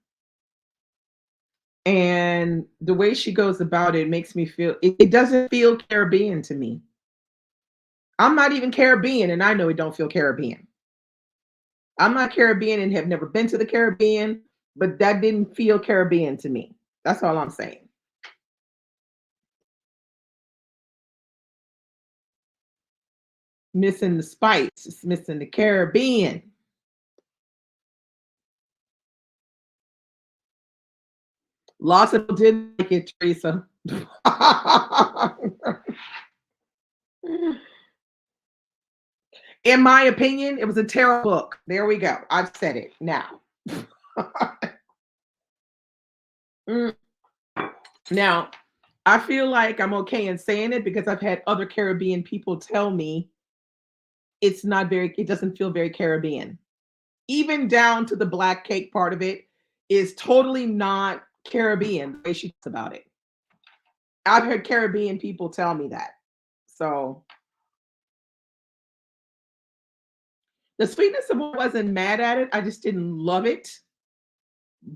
And the way she goes about it makes me feel it doesn't feel Caribbean to me. I'm not even Caribbean and I know it don't feel Caribbean. I'm not Caribbean and have never been to the Caribbean, but that didn't feel Caribbean to me. That's all I'm saying. Missing the spice, it's missing the Caribbean. Lots of people didn't like it, Teresa. In my opinion, it was a terrible book. There we go. I've said it now. Mm. Now, I feel like I'm okay in saying it because I've had other Caribbean people tell me it doesn't feel very Caribbean. Even down to the black cake part of it is totally not Caribbean the way she talks about it. I've heard Caribbean people tell me that. So the sweetness of it wasn't mad at it. I just didn't love it.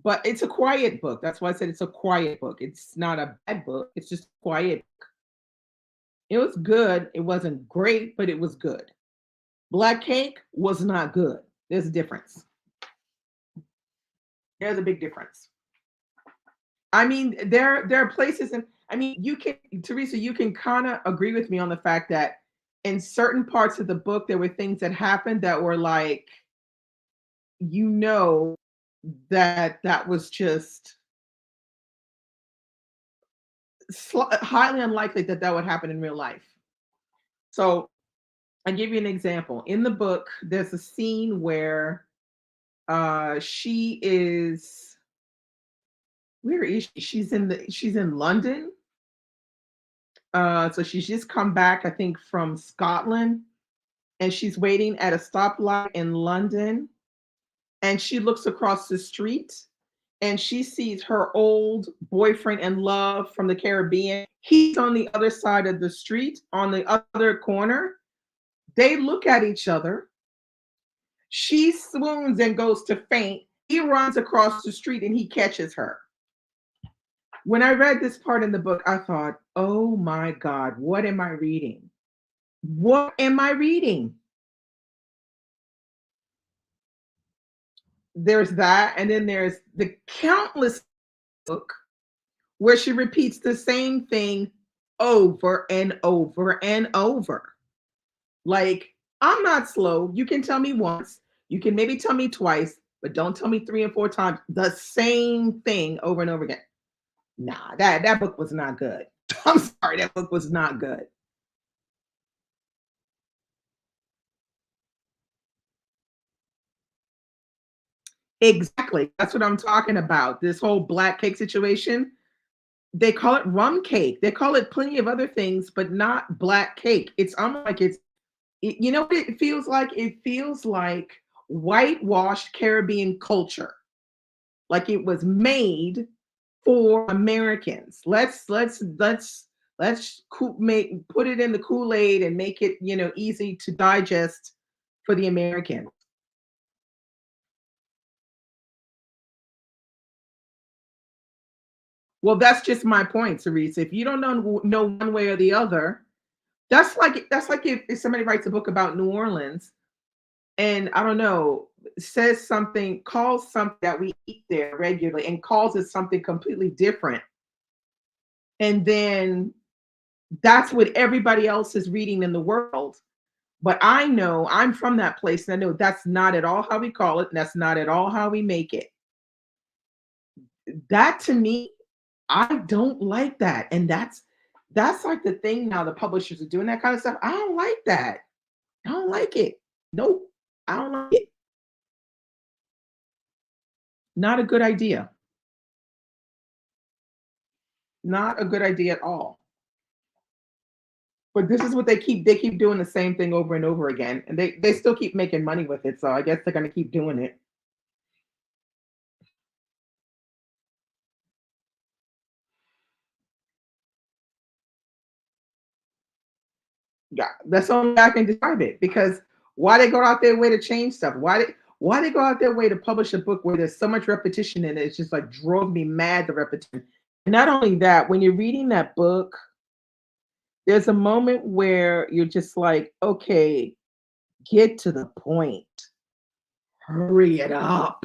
But it's a quiet book. That's why I said it's a quiet book. It's not a bad book. It's just quiet. It was good. It wasn't great, but it was good. Black Cake was not good. There's a difference. There's a big difference. I mean, there are places, and I mean, you can, Teresa, you can kind of agree with me on the fact that in certain parts of the book, there were things that happened that were like, you know, that was just highly unlikely that that would happen in real life. So I'll give you an example. In the book, there's a scene where she is where is she? She's in London. So she's just come back, I think, from Scotland, and she's waiting at a stoplight in London, and she looks across the street and she sees her old boyfriend in love from the Caribbean. He's on the other side of the street, on the other corner. They look at each other. She swoons and goes to faint. He runs across the street and he catches her. When I read this part in the book, I thought, oh my God, what am I reading? What am I reading? There's that. And then there's the countless book where she repeats the same thing over and over and over. Like, I'm not slow. You can tell me once, you can maybe tell me twice, but don't tell me three and four times the same thing over and over again. Nah, that book was not good. I'm sorry, that book was not good. Exactly. That's what I'm talking about. This whole black cake situation. They call it rum cake. They call it plenty of other things, but not black cake. It's almost like you know what it feels like? It feels like whitewashed Caribbean culture. Like it was made for Americans. Make put it in the Kool-Aid and make it, easy to digest for the American. Well, that's just my point, Teresa. If you don't know one way or the other, that's like if somebody writes a book about New Orleans and I don't know, says something, calls something that we eat there regularly and calls it something completely different. And then that's what everybody else is reading in the world. But I know I'm from that place and I know that's not at all how we call it. And that's not at all how we make it. That to me, I don't like that. And that's like the thing now the publishers are doing that kind of stuff. I don't like that. I don't like it. Nope. I don't like it. Not a good idea. Not a good idea at all. But this is what they keep doing the same thing over and over again. And they still keep making money with it. So I guess they're gonna keep doing it. Yeah, that's the only way I can describe it. Because why they go out their way to change stuff? Why they go out their way to publish a book where there's so much repetition in it? It's just like drove me mad, the repetition. And not only that, when you're reading that book, there's a moment where you're just like, okay, get to the point. Hurry it up.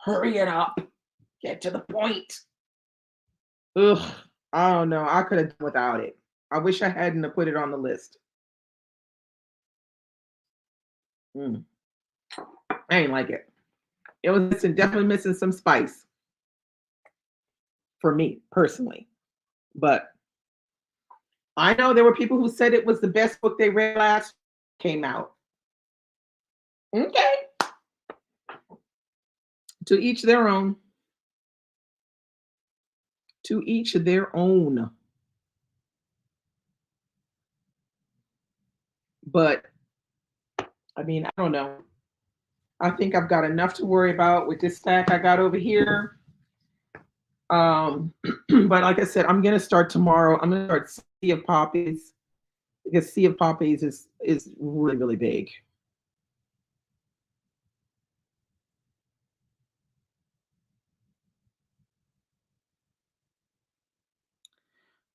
Hurry it up. Get to the point. Ugh. I don't know. I could have done without it. I wish I hadn't have put it on the list. Mm, I ain't like it. It was definitely missing some spice for me personally. But I know there were people who said it was the best book they read last came out. Okay. To each their own. To each their own. But I mean, I don't know. I think I've got enough to worry about with this stack I got over here. But like I said, I'm gonna start tomorrow. I'm gonna start Sea of Poppies because Sea of Poppies is really really big.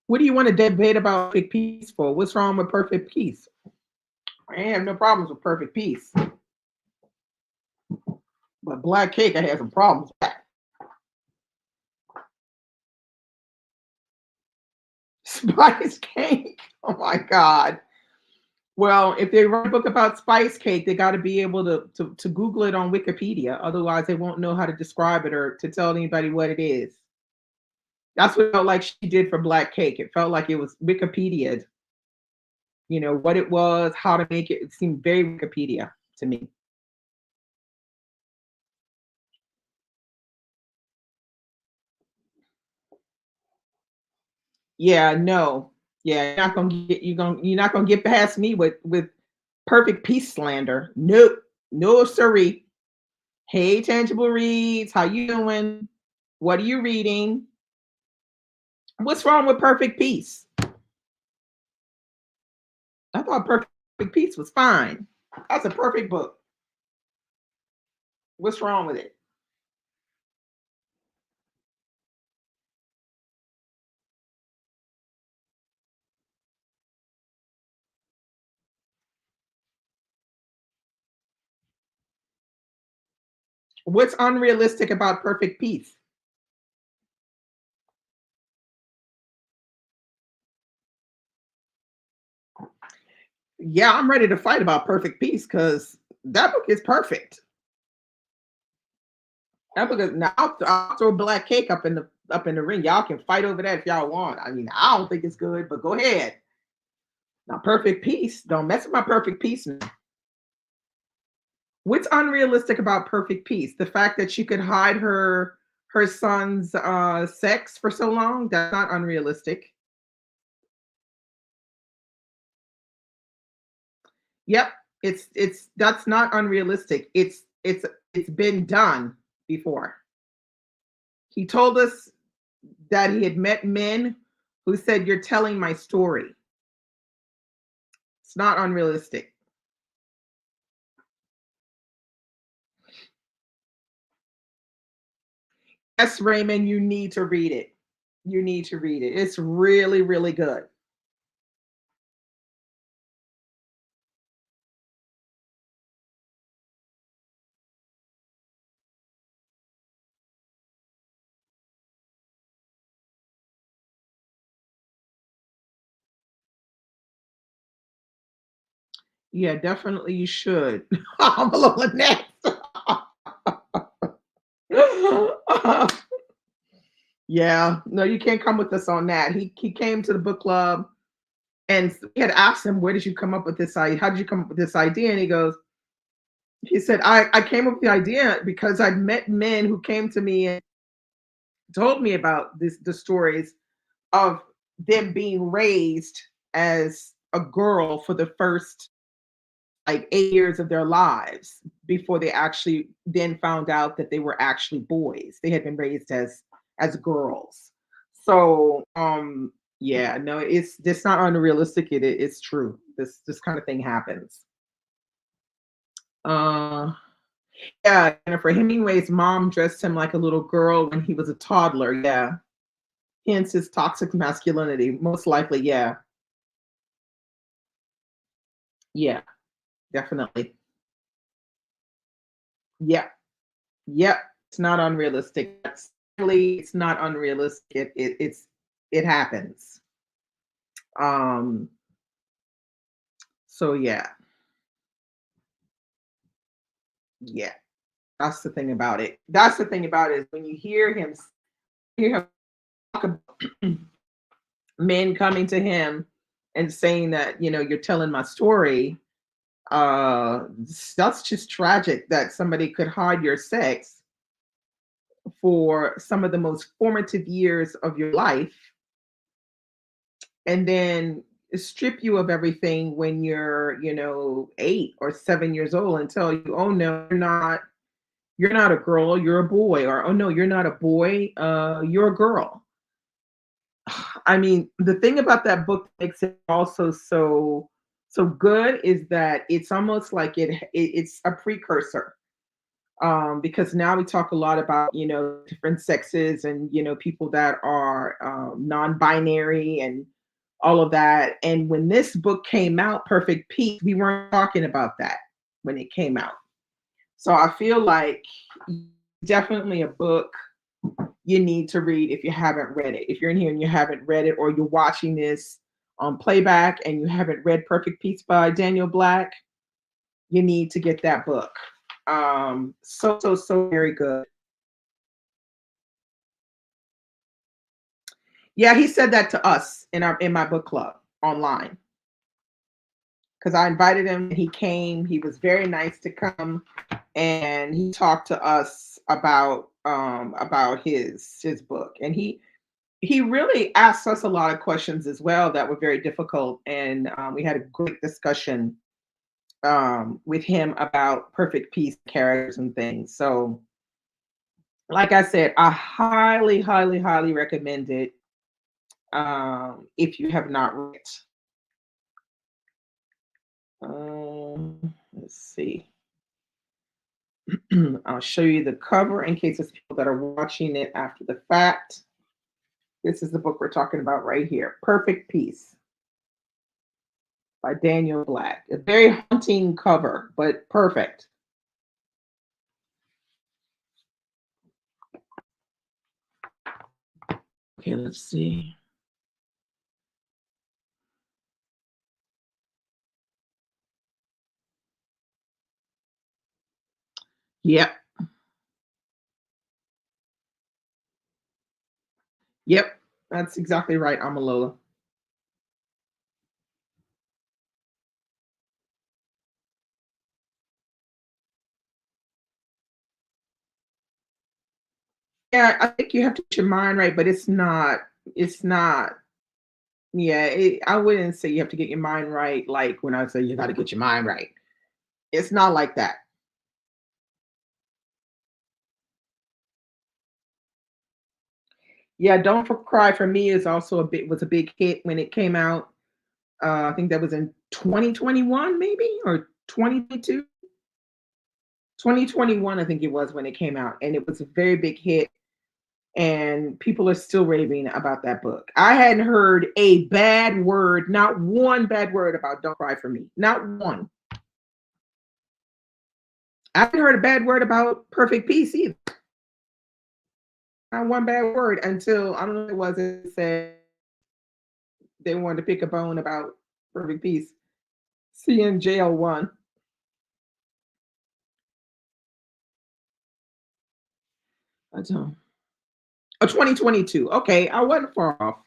What do you want to debate about Perfect Peace for? What's wrong with Perfect Peace? I have no problems with Perfect Peace, but Black Cake I have some problems with. Spice Cake. Oh my God. Well, if they write a book about spice cake, they got to be able to Google it on Wikipedia. Otherwise, they won't know how to describe it or to tell anybody what it is. That's what it felt like she did for Black Cake. It felt like it was Wikipedia, what it was, how to make it. It seemed very Wikipedia to me. Yeah, no. Yeah, you're not gonna get past me with perfect peace slander. Nope. No, siree. Hey, Tangible Reads, how you doing? What are you reading? What's wrong with Perfect Peace? I thought Perfect Peace was fine. That's a perfect book. What's wrong with it? What's unrealistic about Perfect Peace? Yeah, I'm ready to fight about Perfect Peace because that book is perfect. That book is now. I'll throw Black Cake up in the ring. Y'all can fight over that if y'all want. I mean, I don't think it's good, but go ahead. Now, Perfect Peace. Don't mess with my Perfect Peace. What's unrealistic about Perfect Peace? The fact that she could hide her son's sex for so long. That's not unrealistic. Yep, it's that's not unrealistic. It's been done before. He told us that he had met men who said, "You're telling my story." It's not unrealistic. Yes, Raymond, you need to read it. You need to read it. It's really, really good. Yeah, definitely you should. I'm a little next. Yeah, no, you can't come with us on that. He came to the book club and we had asked him, "Where did you come up with this idea? How did you come up with this idea?" And he said, I came up with the idea because I'd met men who came to me and told me about the stories of them being raised as a girl for the first like 8 years of their lives before they actually then found out that they were actually boys. They had been raised as girls. So yeah, no, it's not unrealistic. It's true. This kind of thing happens. Uh yeah, Jennifer Hemingway's mom dressed him like a little girl when he was a toddler. Yeah. Hence his toxic masculinity. Most likely, yeah. Yeah, definitely. Yeah. Yep. It's not unrealistic. It's not unrealistic. It happens. Um, so yeah, yeah. That's the thing about it. That's the thing about it is when you hear him talk about men coming to him and saying that, you're telling my story, that's just tragic that somebody could hide your sex for some of the most formative years of your life and then strip you of everything when you're 8 or 7 years old and tell you, oh no, you're not a girl, you're a boy, or oh no, you're not a boy, you're a girl. I mean, the thing about that book that makes it also so good is that it's almost like it's a precursor, because now we talk a lot about different sexes and people that are non-binary and all of that. And when this book came out, Perfect Peace, we weren't talking about that when it came out. So I feel like definitely a book you need to read if you haven't read it. If you're in here and you haven't read it, or you're watching this on playback and you haven't read Perfect Peace by Daniel Black, you need to get that book. So very good. Yeah, he said that to us in my book club online because I invited him. He came. He was very nice to come, and he talked to us about his book. And he really asked us a lot of questions as well that were very difficult. And we had a great discussion with him about Perfect Peace characters and things. So, like I said, I highly, highly, highly recommend it if you have not read. Let's see. I'll show you the cover in case there's people that are watching it after the fact. This is the book we're talking about right here, Perfect Peace by Daniel Black. A very haunting cover, but perfect. Okay, let's see. Yep, yep, that's exactly right, Amalola. Yeah, I think you have to get your mind right, but it's not. Yeah, I wouldn't say you have to get your mind right. Like when I say you got to get your mind right, it's not like that. Yeah, Don't Cry for Me is also a big hit when it came out. I think that was in 2021 maybe or 2022. 2021 I think it was when it came out and it was a very big hit and people are still raving about that book. I hadn't heard a bad word, not one bad word about Don't Cry for Me. Not one. I haven't heard a bad word about Perfect Peace either. Not one bad word until I don't know what it was. It said they wanted to pick a bone about Perfect Peace. Seeing jail one. I don't. Oh, 2022. Okay, I wasn't far off.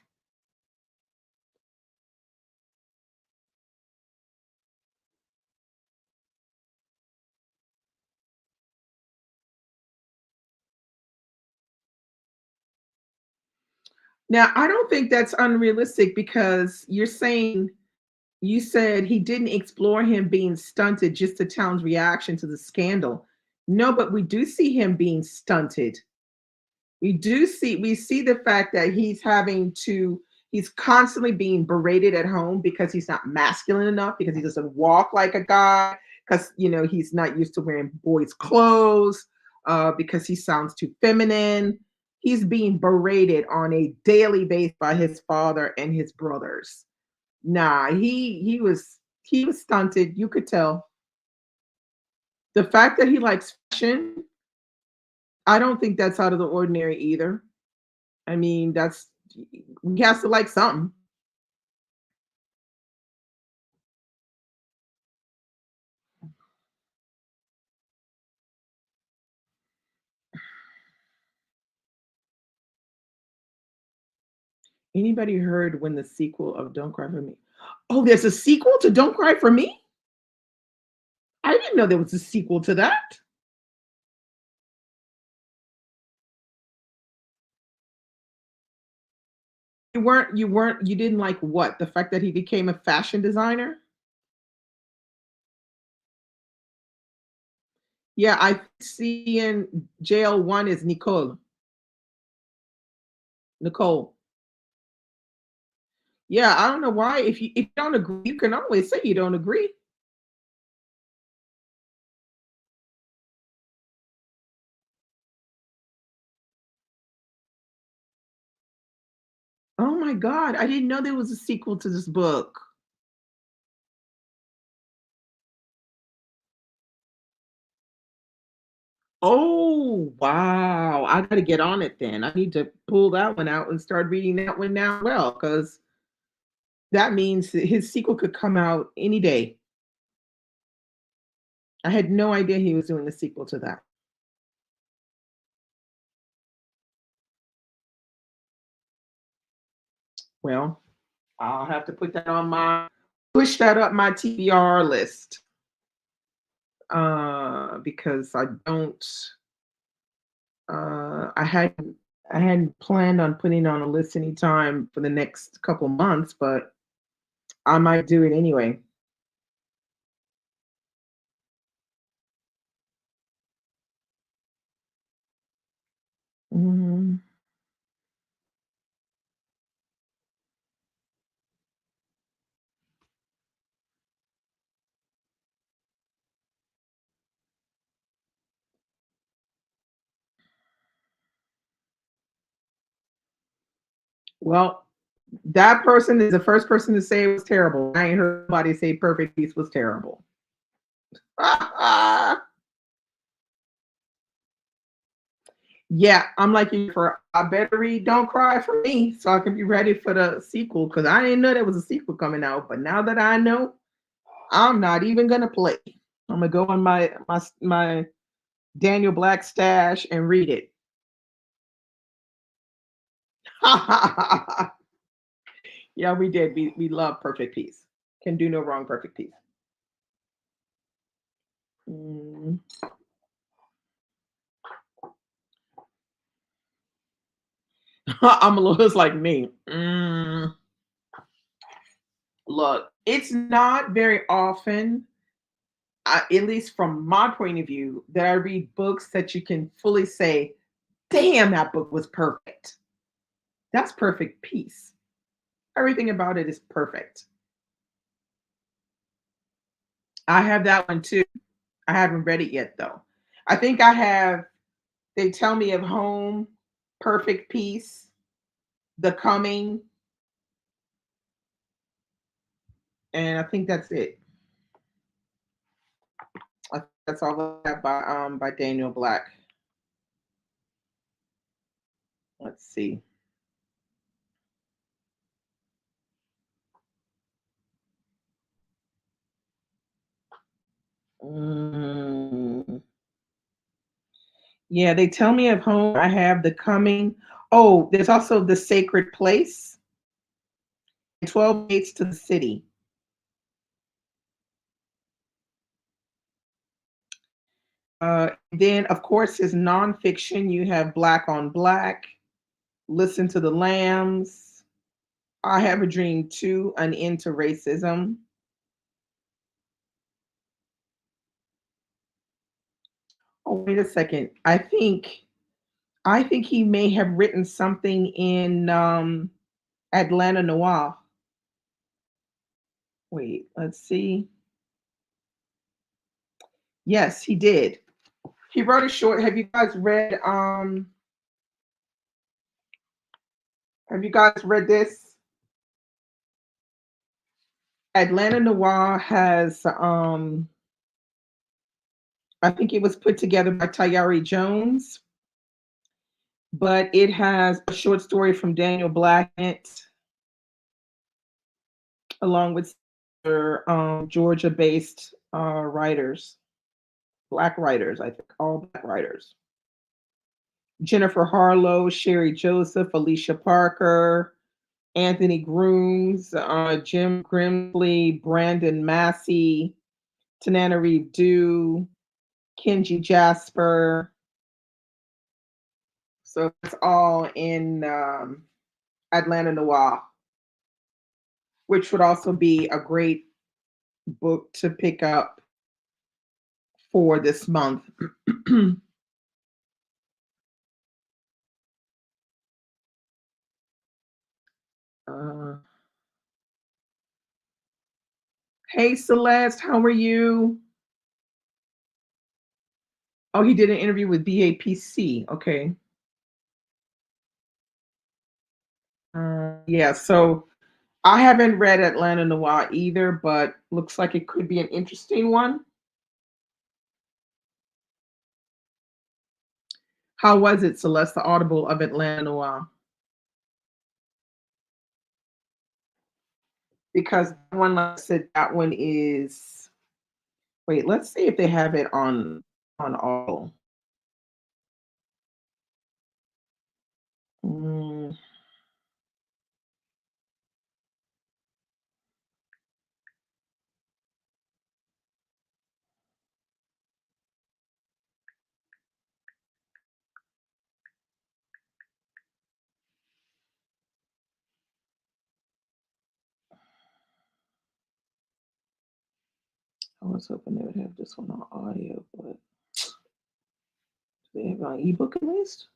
Now, I don't think that's unrealistic because you said he didn't explore him being stunted, just the town's reaction to the scandal. No, but we do see him being stunted. We see the fact that he's constantly being berated at home because he's not masculine enough, because he doesn't walk like a guy, because he's not used to wearing boys' clothes, because he sounds too feminine. He's being berated on a daily basis by his father and his brothers. Nah, he was stunted. You could tell. The fact that he likes fashion, I don't think that's out of the ordinary either. I mean, that's he has to like something. Anybody heard when the sequel of Don't Cry for Me? Oh, there's a sequel to Don't Cry for Me? I didn't know there was a sequel to that. You didn't like what? The fact that he became a fashion designer? Yeah, I see in jail one is Nicole. Nicole. Yeah, I don't know why. If you don't agree, you can always say you don't agree. Oh my God, I didn't know there was a sequel to this book. Oh, wow. I gotta get on it then. I need to pull that one out and start reading that one now well, because that means that his sequel could come out any day. I had no idea he was doing a sequel to that. Well, I'll have to put that on my push that up my TBR list. Because I hadn't planned on putting on a list anytime for the next couple months, but I might do it anyway. Mhm. Well, that person is the first person to say it was terrible. I ain't heard nobody say Perfect Peace was terrible. Yeah, I'm like you for I better read Don't Cry for Me so I can be ready for the sequel because I didn't know there was a sequel coming out. But now that I know, I'm not even gonna play. I'm gonna go on my Daniel Black stash and read it. Yeah, we did. We love Perfect Peace. Can do no wrong, Perfect Peace. Mm. I'm a little just like me. Look, it's not very often, at least from my point of view, that I read books that you can fully say, "Damn, that book was perfect." That's Perfect Peace. Everything about it is perfect. I have that one too. I haven't read it yet though. I think I have They Tell Me of Home, Perfect Peace, The Coming, and I think that's it. That's all I have by Daniel Black. Let's see. Mm, yeah, They Tell Me of Home. I have The Coming. Oh, there's also The Sacred Place, 12 Gates to the City. Then, of course, is nonfiction. You have Black on Black, Listen to the Lambs, I Have a Dream Too, An End to Racism. Oh, wait a second. I think he may have written something in Atlanta Noir. Wait, let's see. Yes, he did. He wrote a short. Have you guys read this? Atlanta Noir has I think it was put together by Tayari Jones, but it has a short story from Daniel Black in it, along with other Georgia-based writers, Black writers, I think, all Black writers. Jennifer Harlow, Sherry Joseph, Alicia Parker, Anthony Grooms, Jim Grimsley, Brandon Massey, Tananarive Due, Kenji Jasper. So it's all in Atlanta Noir, which would also be a great book to pick up for this month. uh, hey Celeste, how are you? Oh, he did an interview with BAPC. Okay. Yeah, so I haven't read Atlanta Noir either, but looks like it could be an interesting one. How was it, Celeste, the Audible of Atlanta Noir? Because one, like I said, that one is. Wait, let's see if they have it on Audible. Mm, I was hoping they would have this one on audio, but do they have it on ebook at least?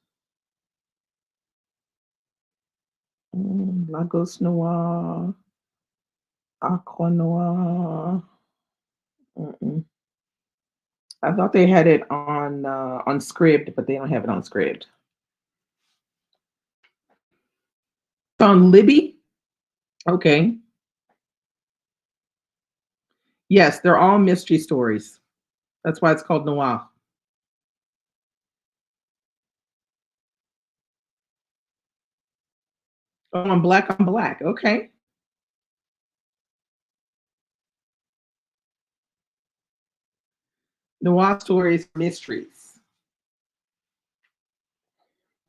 Lagos Noir, Aqua Noir. Mm-mm. I thought they had it on Scribd, but they don't have it on Scribd. On Libby? Okay. Yes, they're all mystery stories. That's why it's called noir. Oh, on Black on Black. Okay. Noir stories, mysteries.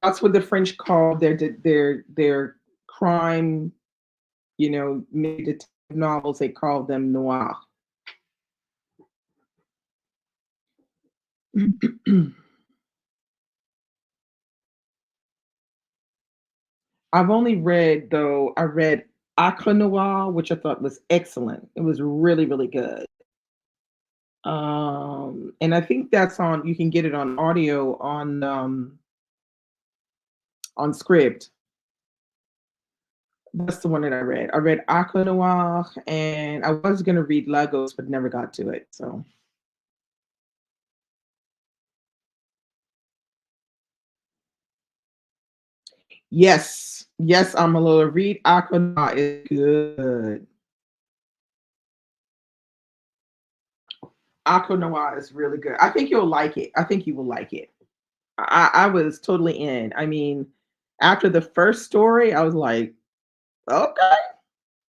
That's what the French call their crime, detective novels. They call them noir. I read Acre Noir, which I thought was excellent. It was really, really good. And I think that's on. You can get it on audio on Scribd. That's the one that I read. I read Aqua Noir, and I was gonna read Lagos, but never got to it. So yes, yes, I'm a little read Aqua Noir is good. Aqua Noir is really good. I think you'll like it. I think you will like it. I was totally in. I mean, after the first story, I was like, okay,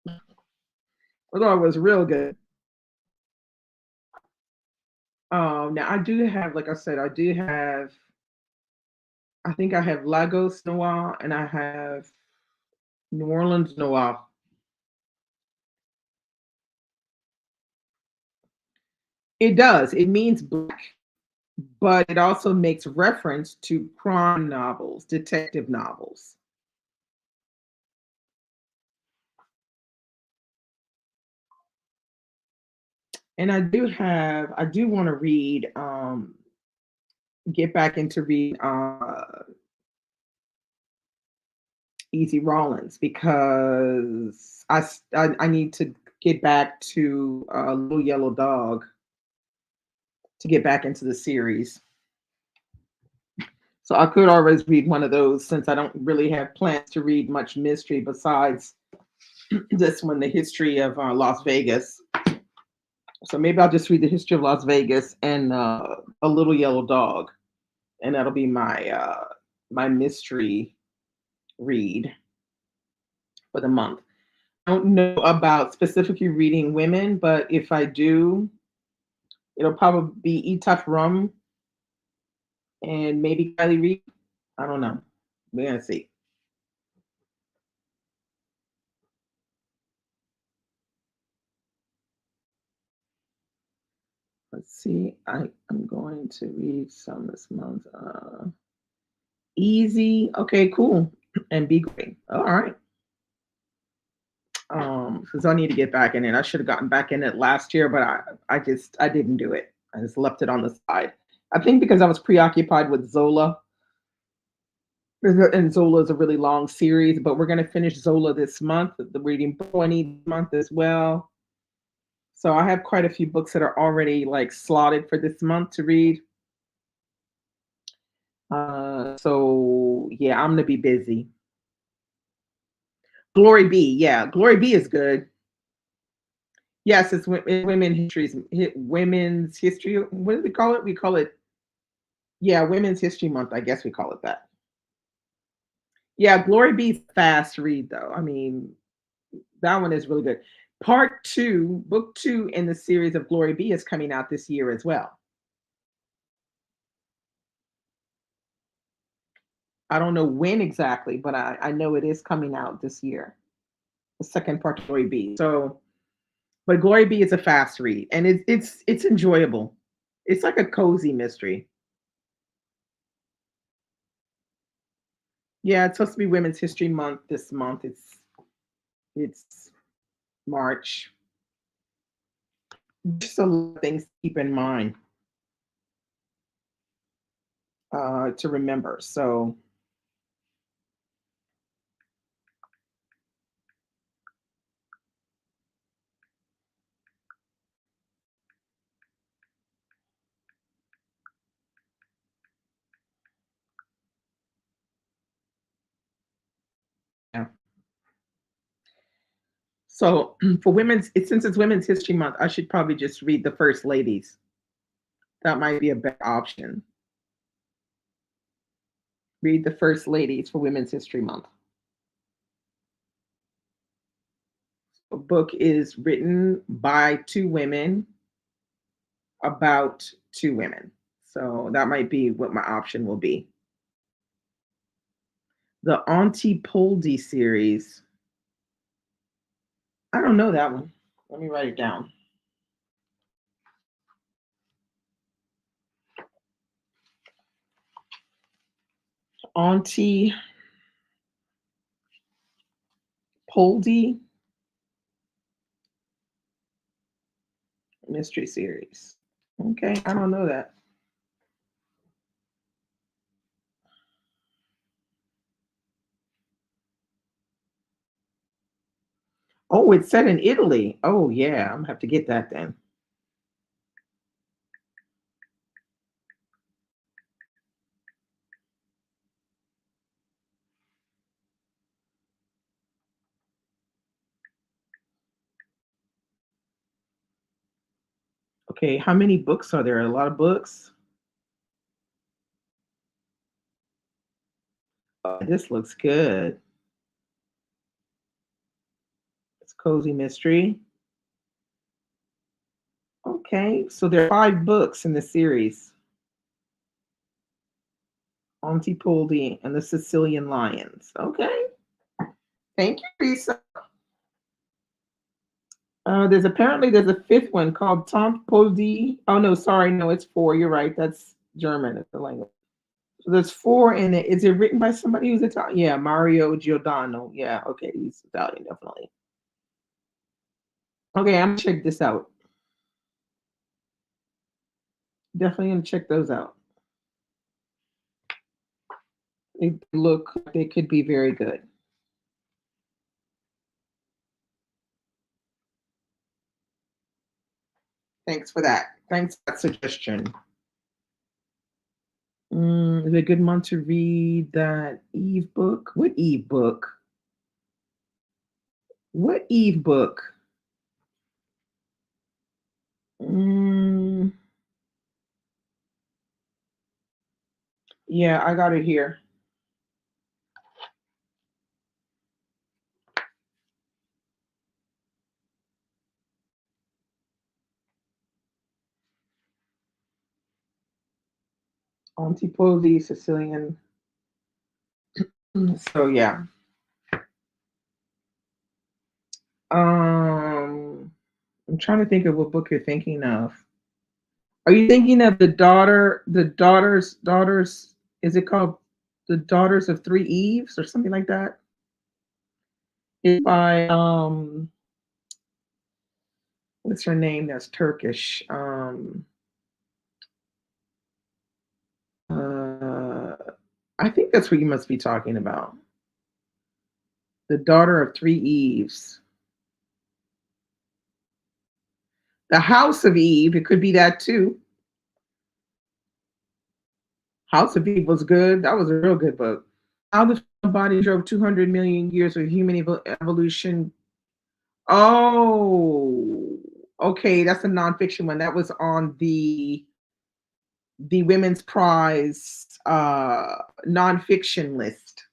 I thought it was real good. Now I do have, like I said, I do have. I think I have Lagos Noir and I have New Orleans Noir. It does. It means black, but it also makes reference to crime novels, detective novels. And I do want to read, get back into read Easy Rollins because I need to get back to Little Yellow Dog to get back into the series. So I could always read one of those since I don't really have plans to read much mystery besides this one, The History of Las Vegas. So maybe I'll just read The History of Las Vegas and A Little Yellow Dog, and that'll be my mystery read for the month. I don't know about specifically reading women, but if I do, it'll probably be Etaf Rum and maybe Kylie Reed. I don't know. We're gonna see. Let's see. I'm going to read some this month. Easy. Okay, cool. And be great. All right. Because I need to get back in it. I should have gotten back in it last year, but I didn't do it. I just left it on the side. I think because I was preoccupied with Zola. And Zola is a really long series, but we're gonna finish Zola this month, the reading 20 month as well. So I have quite a few books that are already like slotted for this month to read. So yeah, I'm gonna be busy. Glory B, yeah, Glory B is good. Yes, it's women's history. What do we call it? We call it, yeah, Women's History Month. I guess we call it that. Yeah, Glory B's fast read though. I mean, that one is really good. Part two, book two in the series of Glory B is coming out this year as well. I don't know when exactly, but I know it is coming out this year. The second part of Glory B. So, but Glory B is a fast read, and it's enjoyable. It's like a cozy mystery. Yeah, it's supposed to be Women's History Month this month. It's March. Just a lot of things to keep in mind to remember. So yeah. So for since it's Women's History Month, I should probably just read the First Ladies. That might be a better option. Read the First Ladies for Women's History Month. A book is written by two women about two women. So that might be what my option will be. The Auntie Poldy series. I don't know that one. Let me write it down. Auntie Poldy mystery series. Okay, I don't know that. Oh, it's set in Italy. Oh yeah, I'm gonna have to get that then. Okay, how many books are there? A lot of books. Oh, this looks good. It's cozy mystery. Okay, so there are 5 books in the series. Auntie Poldy and the Sicilian Lions. Okay, thank you, Lisa. There's a fifth one called Tante Poldy. Oh no, sorry, no, it's 4. You're right. That's German. It's the language. So there's 4 in it. Is it written by somebody who's Italian? Yeah, Mario Giordano. Yeah, okay, he's Italian, definitely. Okay, I'm gonna check this out. Definitely gonna check those out. They look like they could be very good. Thanks for that. Thanks for that suggestion. Is it a good month to read that Eve book? What Eve book? What Eve book? Mm, yeah, I got it here. Antipodi, Sicilian. So yeah. I'm trying to think of what book you're thinking of. Are you thinking of the daughters, is it called The Daughters of Three Eves or something like that? It's by what's her name? That's Turkish. Uh I think that's what you must be talking about. The Daughter of Three Eves. The House of Eve, it could be that too. House of Eve was good. That was a real good book. How the body drove 200 million years of human evolution. Oh, okay. That's a nonfiction one. That was on the Women's Prize nonfiction list.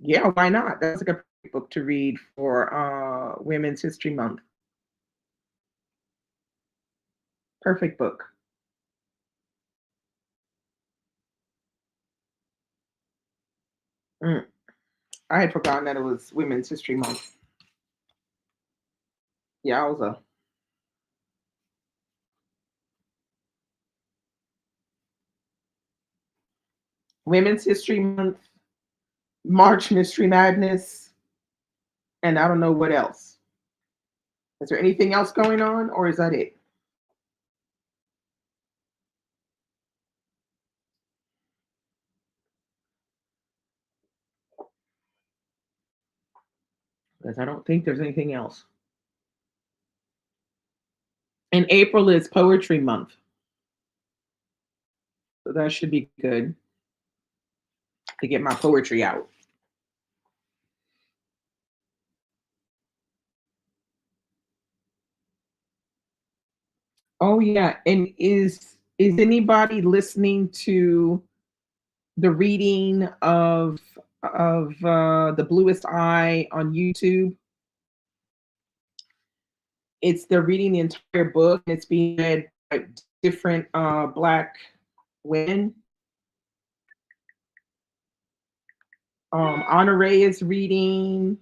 Yeah, why not? That's like a perfect book to read for Women's History Month. Perfect book. Mm. I had forgotten that it was Women's History Month. Yeah, I was a Women's History Month, March Mystery Madness, and I don't know what else. Is there anything else going on, or is that it? Because I don't think there's anything else. And April is Poetry Month, so that should be good to get my poetry out. Oh yeah, and is anybody listening to the reading of The Bluest Eye on YouTube? It's they're reading the entire book, and it's being read by different black women. Honore is reading.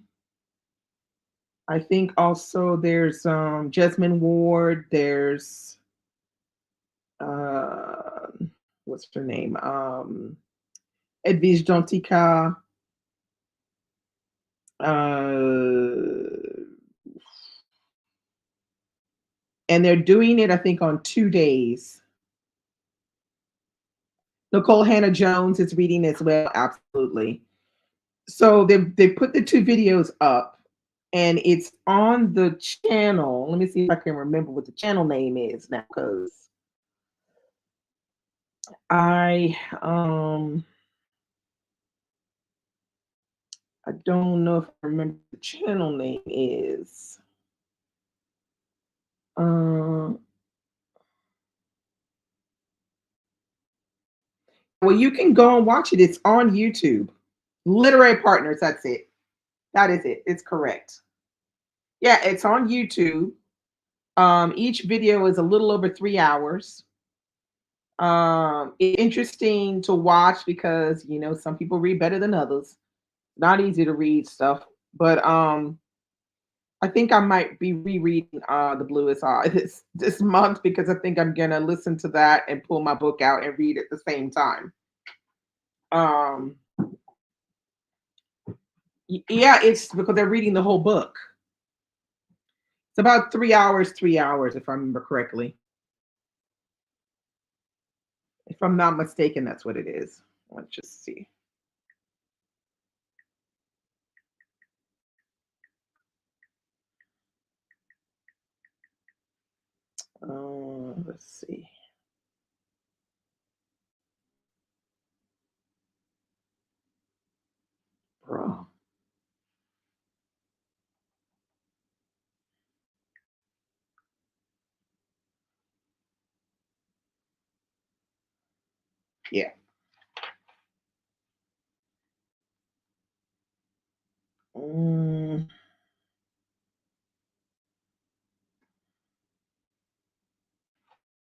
I think also there's Jesmyn Ward. There's uh, what's her name? Edwige Dontica. Uh, and they're doing it, I think, on 2 days. Nicole Hannah Jones is reading as well, absolutely. So they put the two videos up, and it's on the channel. Let me see if I can remember what the channel name is now, because I I don't know if I remember what the channel name is. Uh, well, you can go and watch it. It's on YouTube. Literary Partners. That's it. That is it. It's correct. Yeah, it's on YouTube. Each video is a little over 3 hours. It's interesting to watch because some people read better than others. Not easy to read stuff, but I think I might be rereading The Bluest Eye this month because I think I'm gonna listen to that and pull my book out and read at the same time. Um, yeah, it's because they're reading the whole book. It's about 3 hours, 3 hours, if I remember correctly. If I'm not mistaken, that's what it is. Let's just see. Let's see. Bro. Yeah. Mm,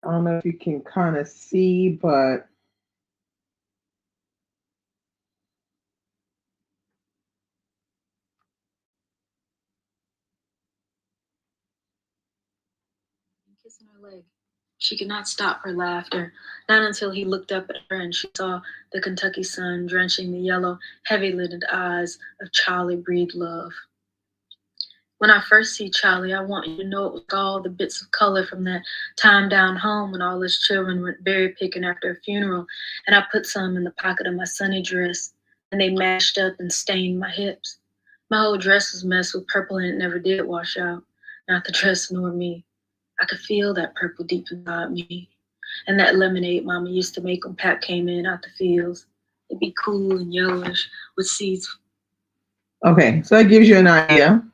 I don't know if you can kind of see, but kissing her leg. She could not stop her laughter, not until he looked up at her and she saw the Kentucky sun drenching the yellow, heavy-lidded eyes of Charlie breathe love. When I first see Charlie, I want you to know it was all the bits of color from that time down home when all his children went berry picking after a funeral, and I put some in the pocket of my sunny dress, and they mashed up and stained my hips. My whole dress was messed with purple and it never did wash out, not the dress nor me. I could feel that purple deep inside me. And that lemonade mama used to make when Pap came in out the fields. It'd be cool and yellowish with seeds. okay, so that gives you an idea.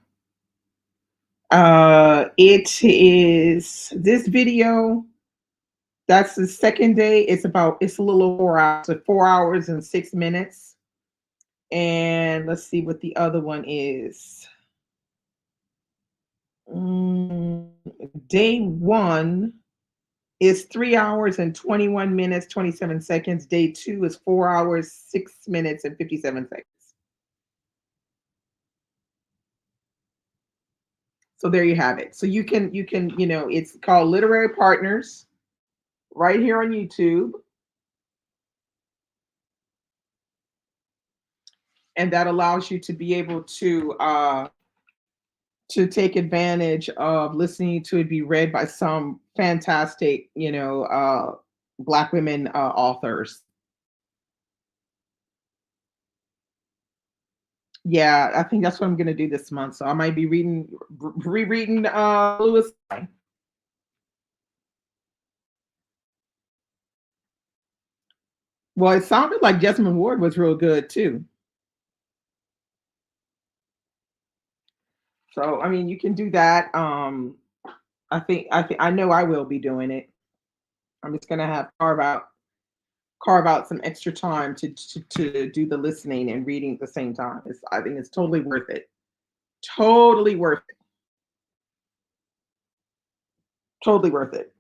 It is this video. That's the second day. It's a little over 4 hours, so 4 hours and 6 minutes. And let's see what the other one is. Mm, Day one is 3 hours and 21 minutes, 27 seconds. Day two is 4 hours, 6 minutes, and 57 seconds. So there you have it. So you can, it's called Literary Partners right here on YouTube. And that allows you to be able to take advantage of listening to it be read by some fantastic, black women authors. Yeah, I think that's what I'm gonna do this month. So I might be rereading Lewis. Well, it sounded like Jesmyn Ward was real good too. So I mean, you can do that. I know I will be doing it. I'm just gonna have carve out some extra time to do the listening and reading at the same time. I think it's totally worth it. Totally worth it. Totally worth it.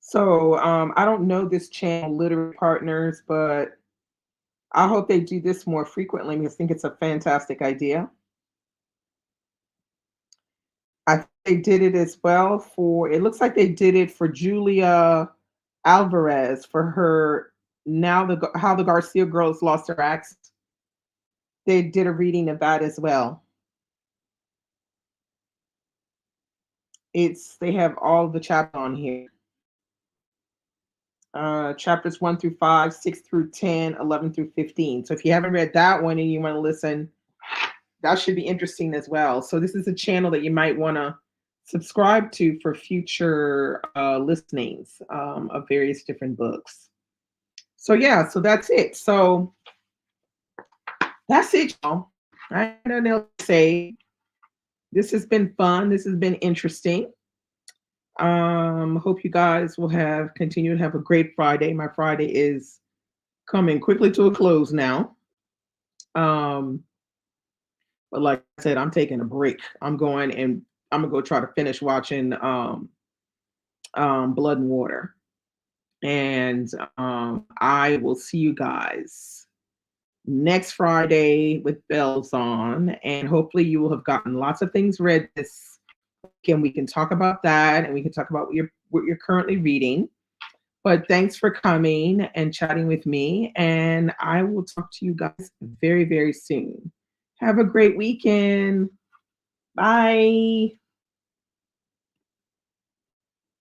So I don't know this channel, Literary Partners, but I hope they do this more frequently because I think it's a fantastic idea. I think they did it as well it looks like they did it for Julia Alvarez for her how the Garcia girls lost their accent. They did a reading of that as well. They have all the chapters on here. Chapters 1 through 5, 6 through 10, 11 through 15. So if you haven't read that one and you want to listen, that should be interesting as well. So this is a channel that you might want to subscribe to for future listenings of various different books. So yeah, so that's it. So that's it, y'all. I don't know what to say. This has been fun. This has been interesting. Hope you guys will continue to have a great Friday. My Friday is coming quickly to a close now. But like I said, I'm taking a break. I'm gonna go try to finish watching Blood and Water. And I will see you guys next Friday with bells on, and hopefully you will have gotten lots of things read this week, and we can talk about that, and we can talk about what you're currently reading. But thanks for coming and chatting with me, and I will talk to you guys very, very soon. Have a great weekend. Bye.